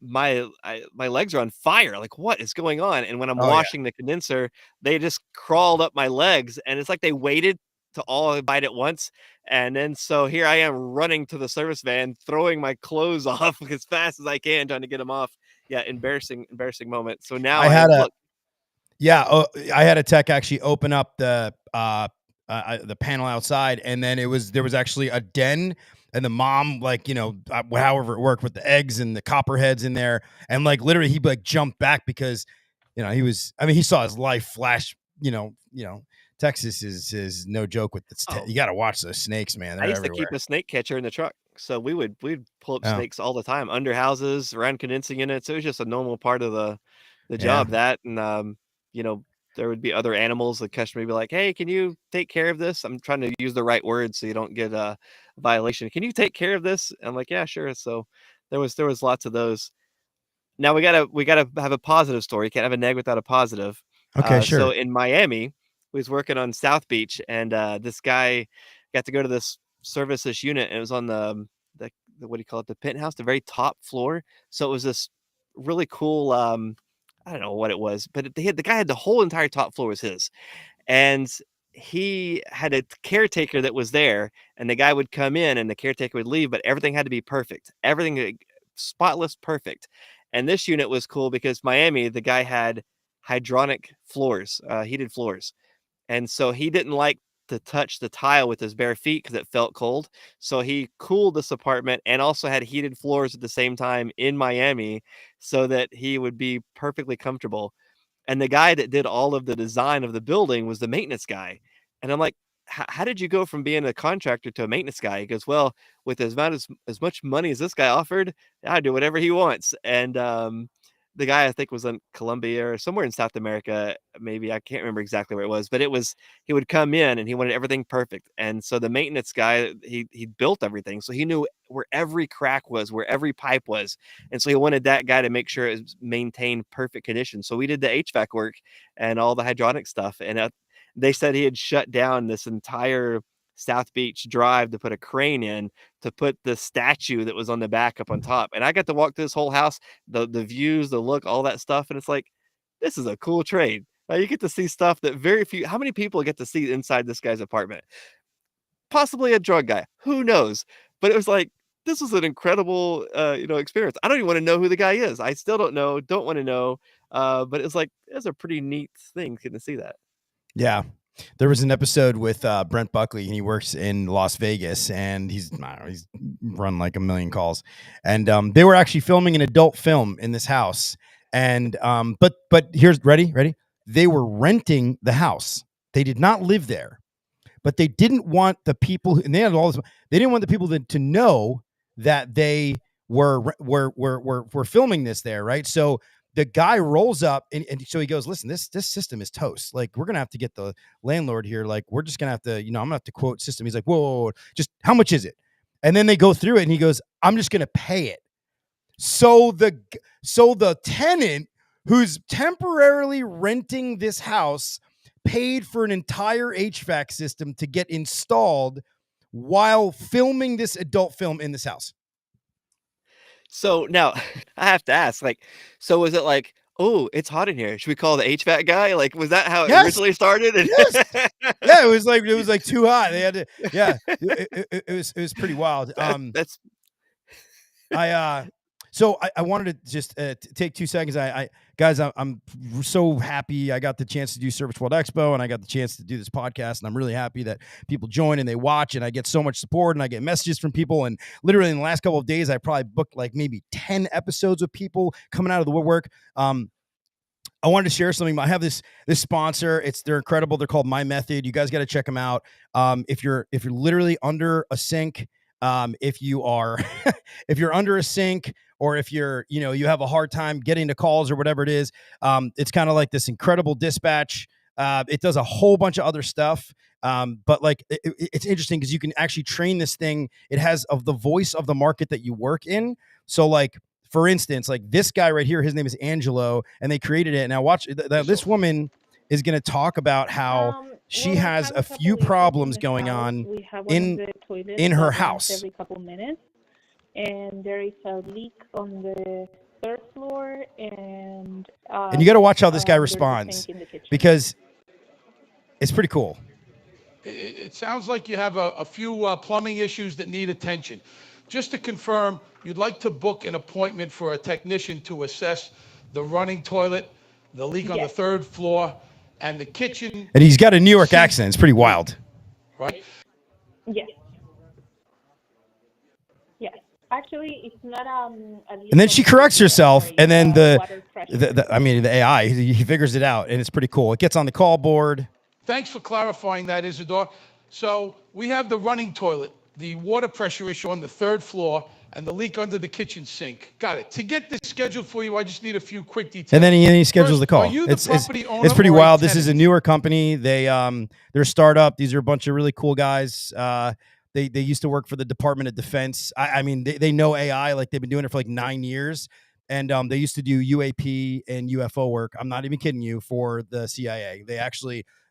my legs are on fire. Like, what is going on? And when I'm Oh yeah. washing the condenser, they just crawled up my legs, and it's like they waited to all bite at once. And then so here I am running to the service van, throwing my clothes off as fast as I can, trying to get them off. Yeah, embarrassing moment. So now I had look. I had a tech actually open up the panel outside, and then there was actually a den, and the mom, like, however it worked with the eggs and the copperheads in there, and like literally he like jumped back because he saw his life flash. Texas is no joke with this. You got to watch those snakes, man. They're I used to everywhere. keep a snake catcher in the truck, so we'd pull up Oh. snakes all the time, under houses, around condensing units. It was just a normal part of the Yeah. job. That and there would be other animals. The customer would be like, "Hey, can you take care of this?" I'm trying to use the right words so you don't get a violation. Can you take care of this? I'm like, "Yeah, sure." So there was lots of those. Now we gotta have a positive story. Can't have a neg without a positive. Okay, sure. So in Miami, we was working on South Beach, and this guy got to go to this service this unit, and it was on the what do you call it, the penthouse, the very top floor. So it was this really cool. I don't know what it was, but the guy had the whole entire top floor was his, and he had a caretaker that was there, and the guy would come in and the caretaker would leave, but everything had to be perfect, everything spotless, perfect. And this unit was cool because Miami, the guy had hydronic floors, heated floors. And so he didn't like to touch the tile with his bare feet because it felt cold. So he cooled this apartment and also had heated floors at the same time in Miami so that he would be perfectly comfortable. And the guy that did all of the design of the building was the maintenance guy. And I'm like, how did you go from being a contractor to a maintenance guy? He goes, well, with as much money as this guy offered, I do whatever he wants. And the guy I think was in Colombia or somewhere in South America, maybe I can't remember exactly where it was, but he would come in and he wanted everything perfect. And so the maintenance guy, he built everything, so he knew where every crack was, where every pipe was, and so he wanted that guy to make sure it was maintained perfect condition. So we did the HVAC work and all the hydronic stuff, and they said he had shut down this entire South Beach Drive to put a crane in to put the statue that was on the back up on top. And I got to walk through this whole house, the views, the look, all that stuff. And it's like, this is a cool trade. You get to see stuff that how many people get to see inside this guy's apartment? Possibly a drug guy, who knows? But it was like, this was an incredible, experience. I don't even want to know who the guy is. I still don't know, don't want to know. But it's like, it's a pretty neat thing getting to see that. Yeah. There was an episode with Brent Buckley, and he works in Las Vegas, and he's run like a million calls, and they were actually filming an adult film in this house, and but here's ready. They were renting the house. They did not live there, but they didn't want the people, and they had all this. They didn't want the people to know that they were filming this there, right? So the guy rolls up and so he goes, listen, this system is toast. Like, we're going to have to get the landlord here. Like, we're just going to have to, I'm going to have to quote system. He's like, whoa, just how much is it? And then they go through it and he goes, I'm just going to pay it. So the tenant who's temporarily renting this house paid for an entire HVAC system to get installed while filming this adult film in this house. So now I have to ask, so was it like, oh, it's hot in here, should we call the HVAC guy? Like, was that how it originally started? Yes. Yeah, it was like too hot. They had to. Yeah, it was pretty wild. That's So I wanted to just take 2 seconds. Guys, I'm so happy I got the chance to do Service World Expo, and I got the chance to do this podcast, and I'm really happy that people join and they watch, and I get so much support, and I get messages from people. And literally in the last couple of days, I probably booked like maybe 10 episodes with people coming out of the woodwork. I wanted to share something. I have this sponsor. They're incredible. They're called My Method. You guys got to check them out. If you're literally under a sink, if you are if you're under a sink, or if you're you have a hard time getting to calls or whatever it is, it's kind of like this incredible dispatch. It does a whole bunch of other stuff. But like it's interesting because you can actually train this thing. It has of the voice of the market that you work in. So like, for instance, like this guy right here, his name is Angelo, and they created it. Now watch, this woman is going to talk about how she has a few problems going on in her house. Every couple minutes, and there is a leak on the third floor, and you got to watch how this guy responds, because it's pretty cool. It sounds like you have a few plumbing issues that need attention. Just to confirm, you'd like to book an appointment for a technician to assess the running toilet, the leak on the third floor, and the kitchen. And he's got a New York accent. It's pretty wild. Right? Yes. Yes. Actually, it's not and then she corrects herself, and then the AI, he figures it out, and it's pretty cool. It gets on the call board. Thanks for clarifying that, Isidore. So we have the running toilet, the water pressure issue on the third floor, and the leak under the kitchen sink. Got it. To get this scheduled for you, I just need a few quick details. And then he schedules the call. Are you the property owner? It's pretty wild. This is a newer company. They're a startup. These are a bunch of really cool guys. They used to work for the Department of Defense. I mean, they know AI. Like, they've been doing it for like 9 years. And they used to do UAP and UFO work. I'm not even kidding you, for the CIA.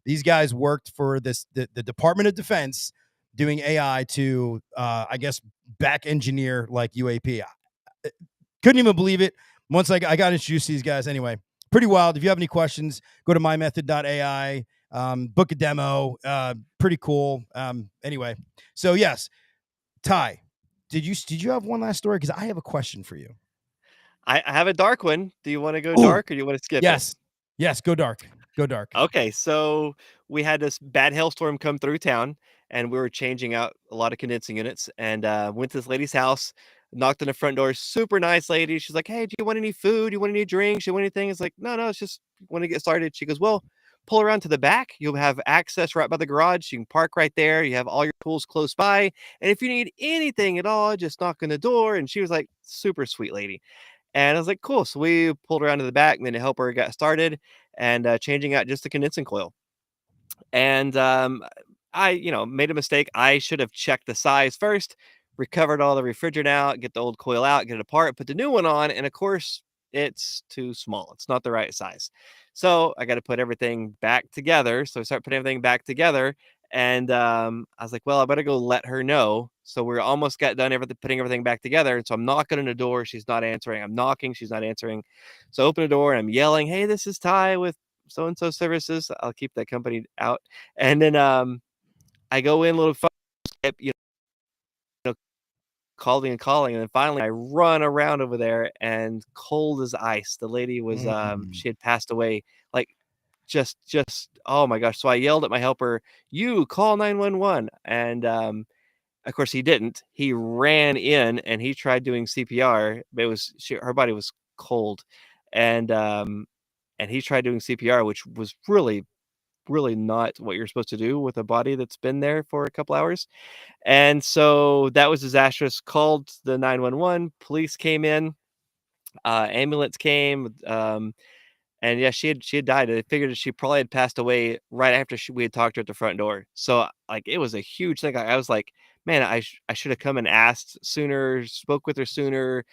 These guys worked for the Department of Defense, doing AI to, I guess, back engineer like UAP. Couldn't even believe it. Once I got introduced to these guys. Anyway, pretty wild. If you have any questions, go to mymethod.ai, book a demo. Pretty cool. Anyway, so yes, Ty, did you have one last story? Because I have a question for you. I have a dark one. Do you want to go dark, or do you want to skip it? Yes, go dark. Go dark. Okay, so we had this bad hailstorm come through town, and we were changing out a lot of condensing units, and went to this lady's house, knocked on the front door. Super nice lady. She's like, "Hey, do you want any food? Do you want any drinks? Do you want anything?" It's like, no, it's just want to get started. She goes, "Well, pull around to the back. You'll have access right by the garage. You can park right there. You have all your tools close by. And if you need anything at all, just knock on the door." And she was like, super sweet lady. And I was like, cool. So we pulled around to the back, and then the helper got started and changing out just the condensing coil. And I made a mistake. I should have checked the size first, recovered all the refrigerant out, get the old coil out, get it apart, put the new one on. And of course, it's too small. It's not the right size. So I got to put everything back together. So I start putting everything back together. And I was like, well, I better go let her know. So we're almost got done putting everything back together. And so I'm knocking on the door. She's not answering. I'm knocking. She's not answering. So I open the door and I'm yelling, "Hey, this is Ty with so-and-so services." I'll keep that company out. And then I go in a little, calling. And then finally I run around over there, and cold as ice. The lady was, she had passed away. Like, just, oh my gosh. So I yelled at my helper, "You call 911." And, of course he didn't. He ran in and he tried doing CPR, but her body was cold. And he tried doing CPR, which was really, really not what you're supposed to do with a body that's been there for a couple hours. And so that was disastrous. Called the 911. Police came in. Ambulance came. And yeah, she had died. I figured that she probably had passed away right after we had talked to her at the front door. So like, it was a huge thing. I was like, man, I should have come and asked sooner, spoke with her sooner.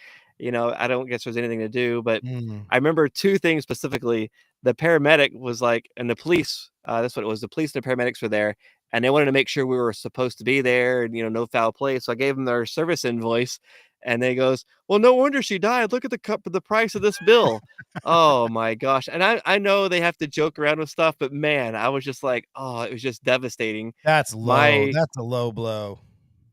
I don't guess there's anything to do, but I remember two things specifically. The paramedic was like, and the police, that's what it was. The police and the paramedics were there, and they wanted to make sure we were supposed to be there, and, no foul play. So I gave them their service invoice, and they goes, "Well, no wonder she died. Look at the price of this bill." Oh my gosh. And I know they have to joke around with stuff, but man, I was just like, oh, it was just devastating. That's low. That's a low blow.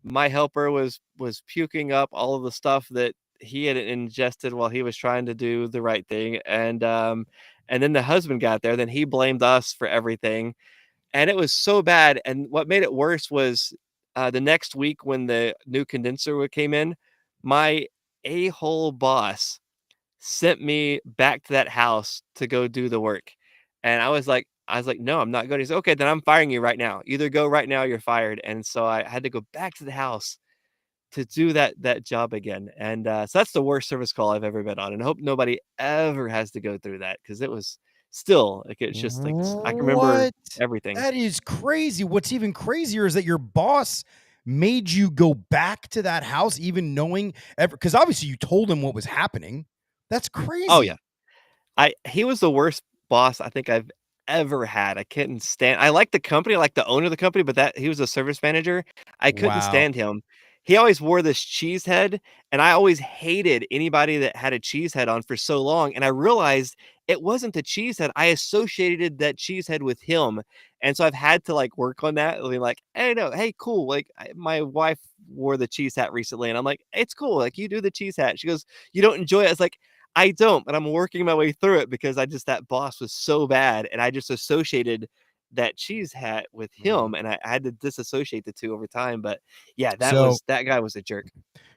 My helper was puking up all of the stuff that he had ingested while he was trying to do the right thing. And then the husband got there, then he blamed us for everything. And it was so bad. And what made it worse was the next week when the new condenser came in, my a-hole boss sent me back to that house to go do the work. And I was like, no, I'm not going. He's like, okay, then I'm firing you right now. Either go right now, or you're fired. And so I had to go back to the house to do that job again. And so that's the worst service call I've ever been on. And I hope nobody ever has to go through that, because it was still like, it's just like I can remember What? everything. That is crazy. What's even crazier is that your boss made you go back to that house, even knowing because obviously you told him what was happening. That's crazy. Oh yeah. He was the worst boss I think I've ever had. I couldn't stand. I like the company, I like the owner of the company, but that he was a service manager. I couldn't Wow. stand him. He always wore this cheese head, and I always hated anybody that had a cheese head on for so long. And I realized it wasn't the cheese head. I associated that cheese head with him, and so I've had to like work on that. I mean, like, hey, no, hey, cool. Like, my wife wore the cheese hat recently, and I'm like, it's cool. Like, you do the cheese hat. She goes, you don't enjoy it. It's like, I don't, but I'm working my way through it because that boss was so bad, and I just associated that cheese hat with him, and I had to disassociate the two over time. But yeah, So that guy was a jerk.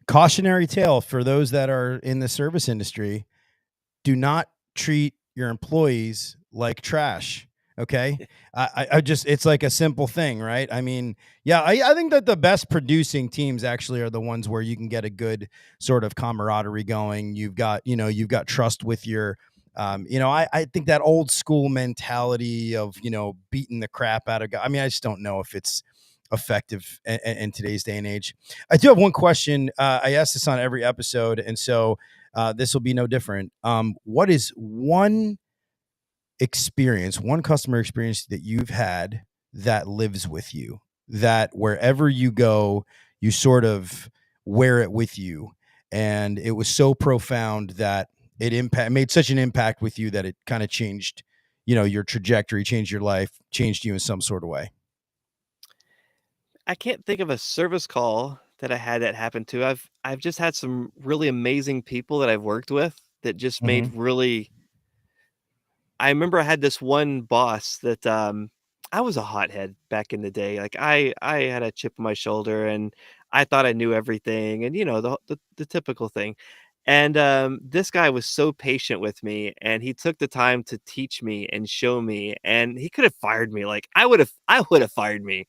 cautionary tale for those that are in the service industry: do not treat your employees like trash. Okay. I just, it's like a simple thing, right? I mean, yeah, I think that the best producing teams actually are the ones where you can get a good sort of camaraderie going. You've got trust with your, I think that old school mentality of, beating the crap out of guys. I mean, I just don't know if it's effective in today's day and age. I do have one question. I ask this on every episode, and so this will be no different. What is one customer experience that you've had that lives with you, that wherever you go, you sort of wear it with you, and it was so profound that it made such an impact with you that it kind of changed, your trajectory, changed your life, changed you in some sort of way? I can't think of a service call that I had that happen to. I've just had some really amazing people that I've worked with that just made Mm-hmm. really. I remember I had this one boss that I was a hothead back in the day. Like, I had a chip on my shoulder, and I thought I knew everything, and the typical thing. And this guy was so patient with me, and he took the time to teach me and show me. And he could have fired me. Like, I would have fired me,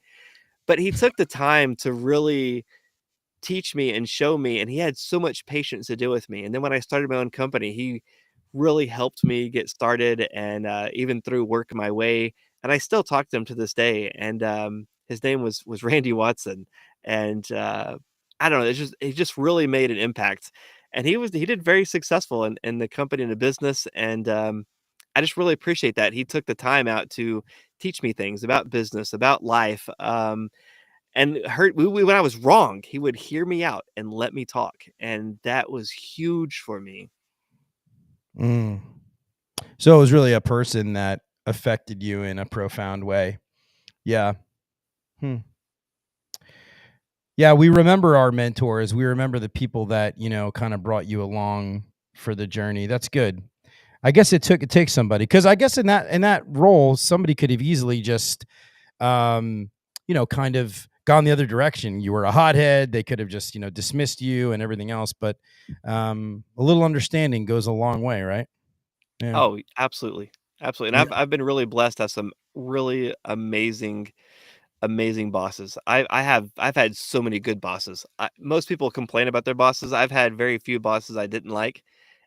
but he took the time to really teach me and show me, and he had so much patience to deal with me. And then when I started my own company, he really helped me get started, and even through work my way. And I still talk to him to this day. And his name was Randy Watson. And I don't know, he just really made an impact. And he did very successful in the company and the business. And I just really appreciate that he took the time out to teach me things about business, about life. And when I was wrong, he would hear me out and let me talk, and that was huge for me. Mm. So it was really a person that affected you in a profound way. Yeah. Hmm. Yeah, we remember our mentors. We remember the people that, kind of brought you along for the journey. That's good. I guess it takes somebody, because I guess in that role, somebody could have easily just, kind of gone the other direction. You were a hothead. They could have just, dismissed you and everything else. But a little understanding goes a long way, right? Yeah. Oh, absolutely. Absolutely. And Yeah. I've been really blessed to have some really amazing bosses. I've had so many good bosses. Most people complain about their bosses. I've had very few bosses I didn't like,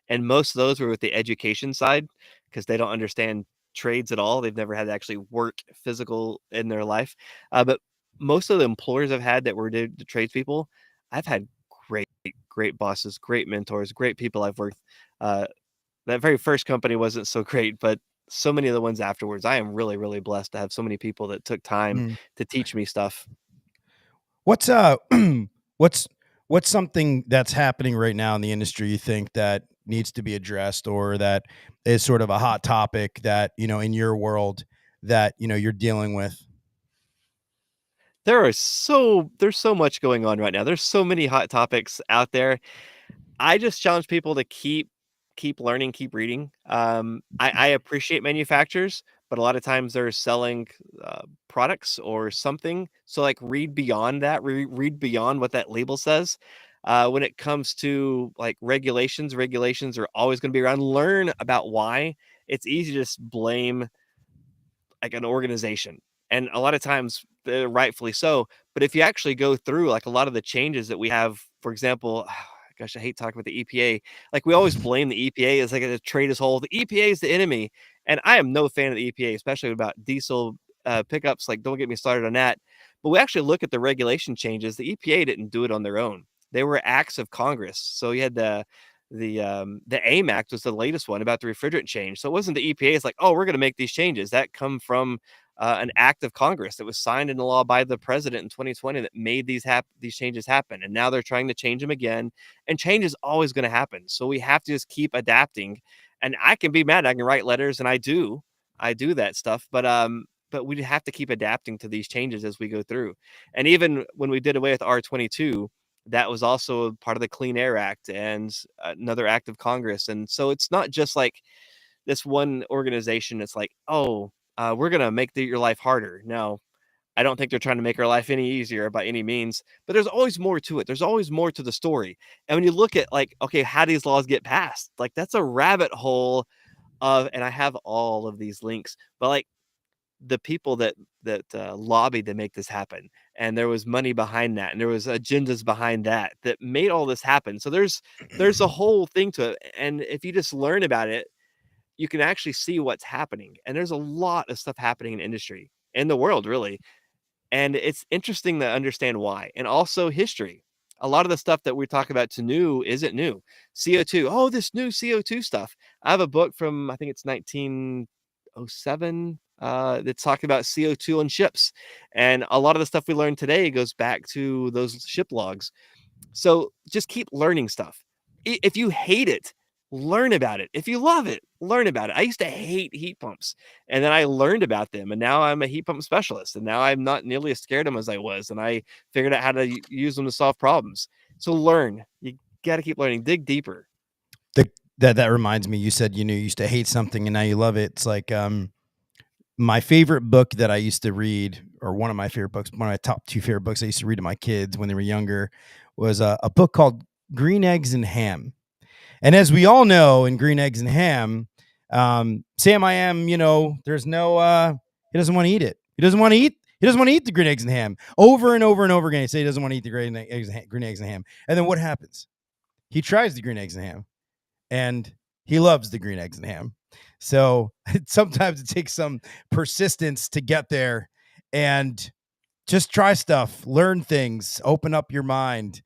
and most of those were with the education side, because they don't understand trades at all. They've never had to actually work physical in their life. But most of the employers I've had that were the tradespeople, I've had great bosses, great mentors, great people I've worked. Uh, that very first company wasn't so great, but so many of the ones afterwards, I am really, really blessed to have so many people that took time Mm. to teach me stuff. What's what's what's something that's happening right now in the industry you think that needs to be addressed, or that is sort of a hot topic that, in your world that, you're dealing with? There's so much going on right now. There's so many hot topics out there. I just challenge people to keep learning, keep reading. I appreciate manufacturers, but a lot of times they're selling products or something. So like read beyond that, read beyond what that label says. When it comes to like regulations, regulations are always going to be around. Learn about why. It's easy to just blame like an organization. And a lot of times, rightfully so. But if you actually go through like a lot of the changes that we have, for example, gosh, I hate talking about the EPA. Like we always blame the EPA as like a trade as whole. The EPA is the enemy, and I am no fan of the EPA, especially about diesel pickups. Like, don't get me started on that. But we actually look at the regulation changes. The EPA didn't do it on their own. They were acts of Congress. So you had the AIM Act was the latest one about the refrigerant change. So it wasn't the EPA's like, oh, we're going to make these changes. That come from an act of Congress that was signed into law by the president in 2020 that made these changes happen. And now they're trying to change them again. And change is always going to happen. So we have to just keep adapting. And I can be mad. I can write letters, and I do that stuff. But we have to keep adapting to these changes as we go through. And even when we did away with R22, that was also part of the Clean Air Act and another act of Congress. And so it's not just like this one organization. It's like, oh, we're going to make your life harder. No, I don't think they're trying to make our life any easier by any means, but there's always more to it. There's always more to the story. And when you look at like, okay, how do these laws get passed? Like that's a rabbit hole and I have all of these links, but like the people that lobbied to make this happen, and there was money behind that, and there was agendas behind that made all this happen. So there's a whole thing to it, and if you just learn about it, you can actually see what's happening. And there's a lot of stuff happening in industry, in the world, really, and it's interesting to understand why, and also history. A lot of the stuff that we talk about to new isn't new. CO2, oh, this new CO2 stuff. I have a book from, I think it's 1907, that's talking about CO2 on ships. And a lot of the stuff we learned today goes back to those ship logs. So just keep learning stuff. If you hate it, learn about it. If you love it, learn about it. I used to hate heat pumps, and then I learned about them, and now I'm a heat pump specialist, and now I'm not nearly as scared of them as I was, and I figured out how to use them to solve problems. So learn. You got to keep learning. Dig deeper. That reminds me. You said you used to hate something and now you love it. It's like my favorite book that I used to read, or one of my favorite books, one of my top 2 favorite books I used to read to my kids when they were younger, was a book called Green Eggs and Ham. And as we all know, in Green Eggs and Ham, Sam I am, there's no, he doesn't want to eat it. He doesn't want to eat the green eggs and ham over and over and over again. He says he doesn't want to eat the green eggs and ham. And then what happens? He tries the green eggs and ham, and he loves the green eggs and ham. So sometimes it takes some persistence to get there, and just try stuff, learn things, open up your mind.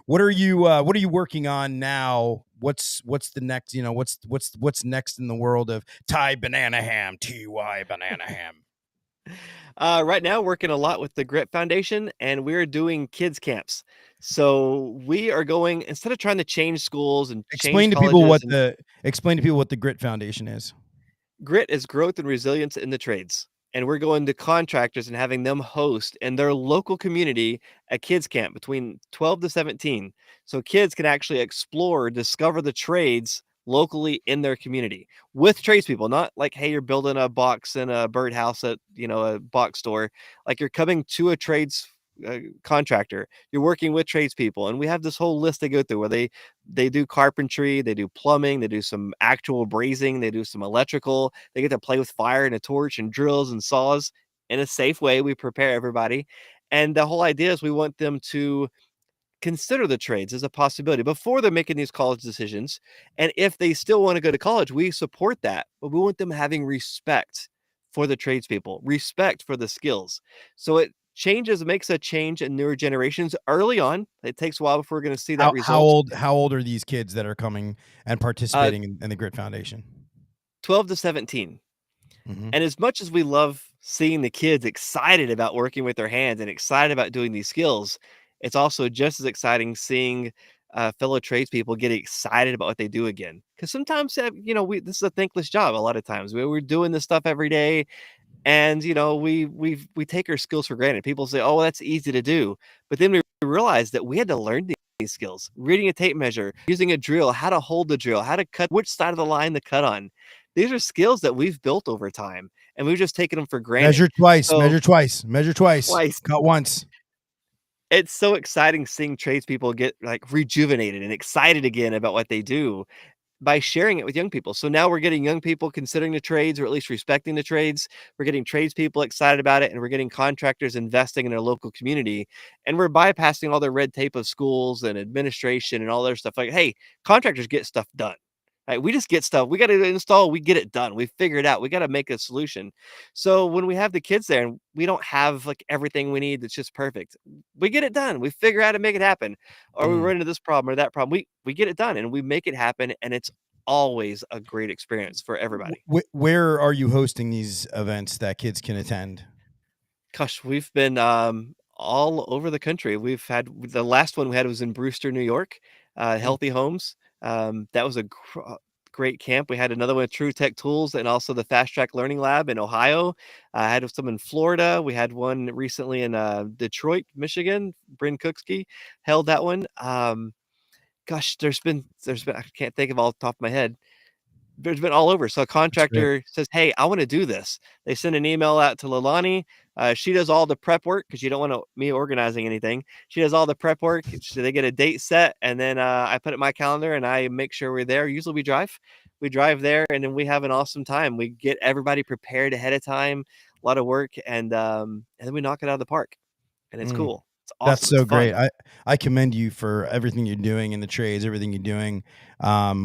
What are you working on now? What's the next, what's next in the world of Ty Branaman, TY Branaman? Right now, working a lot with the Grit Foundation, and we're doing kids camps. So we are going, instead of trying to change schools and Explain change to people what colleges, the Grit Foundation is. Grit is growth and resilience in the trades. And we're going to contractors and having them host in their local community a kids camp between 12 to 17. So kids can actually explore, discover the trades locally in their community with tradespeople, not like, hey, you're building a box in a birdhouse at, a box store. Like you're coming to a trades contractor, you're working with tradespeople. And we have this whole list they go through where they do carpentry, they do plumbing, they do some actual brazing, they do some electrical, they get to play with fire and a torch and drills and saws in a safe way. We prepare everybody. And the whole idea is we want them to consider the trades as a possibility before they're making these college decisions. And if they still want to go to college, we support that, but we want them having respect for the tradespeople, respect for the skills. So it makes a change in newer generations early on. It takes a while before we're going to see that result. How old are these kids that are coming and participating in the Grit Foundation? 12 to 17. Mm-hmm. And as much as we love seeing the kids excited about working with their hands and excited about doing these skills, it's also just as exciting seeing fellow tradespeople get excited about what they do again. Because sometimes, this is a thankless job. A lot of times we're doing this stuff every day, and we take our skills for granted. People say, "Oh, that's easy to do," but then we realize that we had to learn these skills, reading a tape measure, using a drill, how to hold the drill, how to cut, which side of the line to cut on. These are skills that we've built over time, and we've just taken them for granted. Measure twice, So, measure twice, measure twice, twice. cut once. It's so exciting seeing tradespeople get like rejuvenated and excited again about what they do by sharing it with young people. So now we're getting young people considering the trades, or at least respecting the trades. We're getting tradespeople excited about it, and we're getting contractors investing in their local community. And we're bypassing all the red tape of schools and administration and all their stuff. Like, hey, contractors get stuff done. Right? We just get stuff. We got to install. We get it done. We figure it out. We got to make a solution. So when we have the kids there, and we don't have like everything we need that's just perfect, we get it done. We figure out how to make it happen. Or we run into this problem or that problem. We get it done, and we make it happen. And it's always a great experience for everybody. Where are you hosting these events that kids can attend? Gosh, we've been all over the country. We've had, the last one we had was in Brewster, New York, Healthy Homes. That was a great camp. We had another one with True Tech Tools, and also the Fast Track Learning Lab in Ohio. I had some in Florida. We had one recently in Detroit, Michigan. Bryn Cookski held that one. Gosh, there's been, I can't think of all the top of my head. There's been all over. So a contractor says, hey, I want to do this. They send an email out to Leilani. She does all the prep work, because you don't want me organizing anything. She does all the prep work. So they get a date set, and then I put it in my calendar, and I make sure we're there. Usually we drive there, and then we have an awesome time. We get everybody prepared ahead of time, a lot of work, and then we knock it out of the park, and it's cool. It's awesome. That's so great. I commend you for everything you're doing in the trades, everything you're doing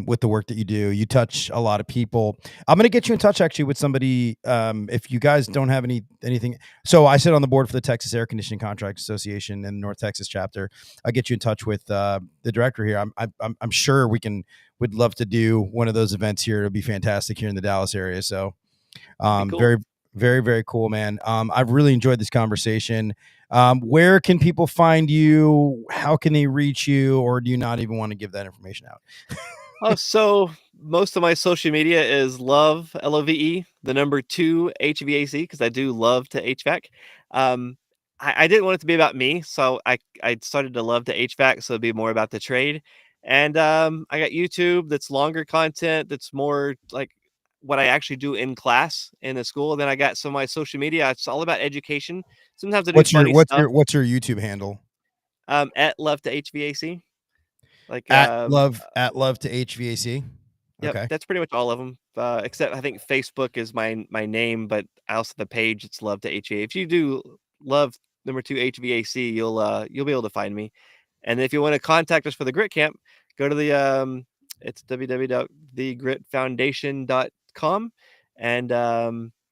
with the work that you do. You touch a lot of people. I'm going to get you in touch actually with somebody. If you guys don't have anything. So I sit on the board for the Texas Air Conditioning Contractors Association and North Texas chapter. I'll get you in touch with the director here. I'm sure would love to do one of those events here. It'll be fantastic here in the Dallas area. So cool. Very, very, very cool, man. I've really enjoyed this conversation. Where can people find you? How can they reach you? Or do you not even want to give that information out? So most of my social media is love, LOVE, the number 2 HVAC, because I do love to HVAC. I didn't want it to be about me, so I started to love to HVAC, so it'd be more about the trade. And I got YouTube that's longer content, that's more like what I actually do in class in the school. Then I got some of my social media. It's all about education. Sometimes I do funny stuff. What's your YouTube handle? At love to HVAC. Like at love to HVAC. Yep, okay. That's pretty much all of them. Except I think Facebook is my name, but I also have the page. It's love to HVAC. If you do love number 2 HVAC, you'll be able to find me. And if you want to contact us for the Grit Camp, go to the it's www.thegritfoundation.com, and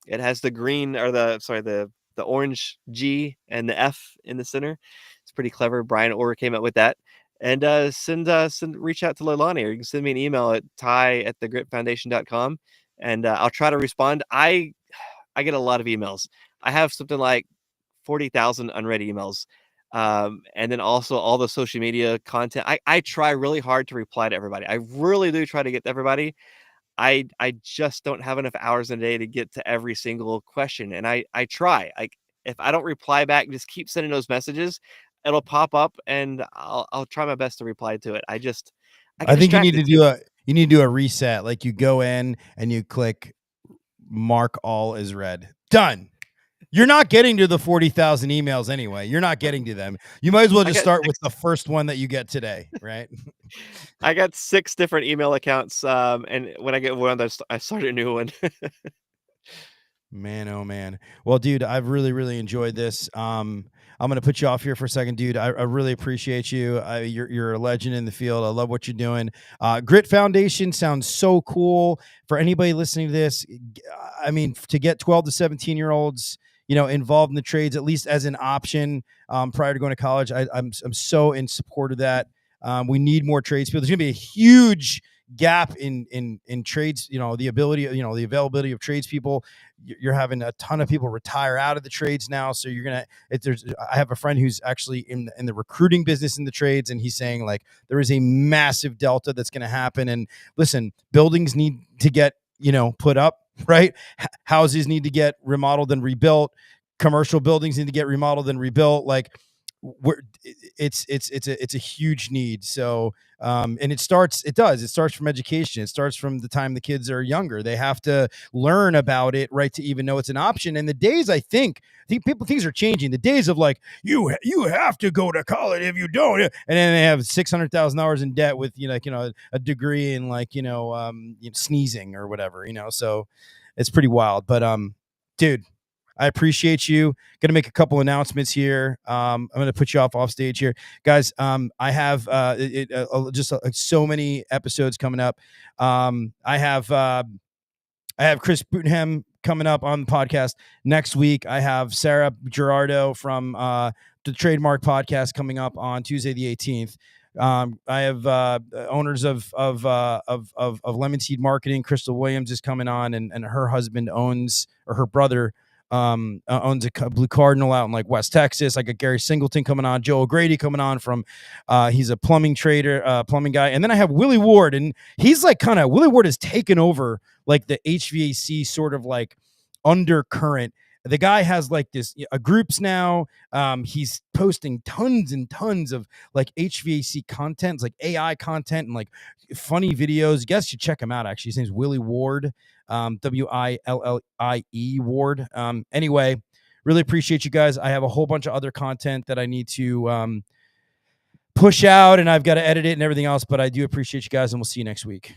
it has the green, or the orange G and the F in the center. It's pretty clever. Brian Orr came up with that. And reach out to Leilani, or you can send me an email at ty@thegritfoundation.com, and I'll try to respond. I get a lot of emails. I have something like 40,000 unread emails. And then also all the social media content. I try really hard to reply to everybody. I really do try to get to everybody. I just don't have enough hours in a day to get to every single question. And I try. If I don't reply back, just keep sending those messages. It'll pop up, and I'll try my best to reply to it. I think you need to do a reset. Like you go in and you click mark all as read. Done. You're not getting to the 40,000 emails anyway. You're not getting to them. You might as well just start with the first one that you get today, right? I got 6 different email accounts, and when I get one, I start a new one. Man, oh man. Well, dude, I've really, really enjoyed this. I'm going to put you off here for a second, dude. I really appreciate you. You're a legend in the field. I love what you're doing. Grit Foundation sounds so cool. For anybody listening to this, I mean, to get 12 to 17-year-olds, involved in the trades, at least as an option prior to going to college, I'm so in support of that. We need more tradespeople. There's going to be a huge gap in trades, the availability of tradespeople. You're having a ton of people retire out of the trades now. So I have a friend who's actually in the recruiting business in the trades, and he's saying like there is a massive delta that's going to happen. And listen, buildings need to get, put up, right? Houses need to get remodeled and rebuilt. Commercial buildings need to get remodeled and rebuilt. Like it's a huge need. So and it starts from education. It starts from the time the kids are younger. They have to learn about it, right, to even know it's an option. And the days, I think things are changing. The days of like you have to go to college, if you don't, and then they have $600,000 in debt with a degree in sneezing or whatever, so it's pretty wild. But dude, I appreciate you. Going to make a couple announcements here. I'm going to put you off stage here, guys. I have so many episodes coming up. I have Chris Bootenham coming up on the podcast next week. I have Sarah Gerardo from the Trademark Podcast coming up on Tuesday the 18th. I have owners of Lemon Seed Marketing. Crystal Williams is coming on, and her husband her brother owns a Blue Cardinal out in like West Texas. I got Gary Singleton coming on, Joe O'Grady coming on from he's a plumbing trader, plumbing guy. And then I have Willie Ward, and he's like Willie Ward has taken over like the HVAC sort of like undercurrent. The guy has like groups now. He's posting tons and tons of like HVAC content, like AI content and like funny videos. You guys should check him out. Actually, his name's Willie Ward, Willie Ward. Anyway, really appreciate you guys. I have a whole bunch of other content that I need to push out, and I've got to edit it and everything else. But I do appreciate you guys, and we'll see you next week.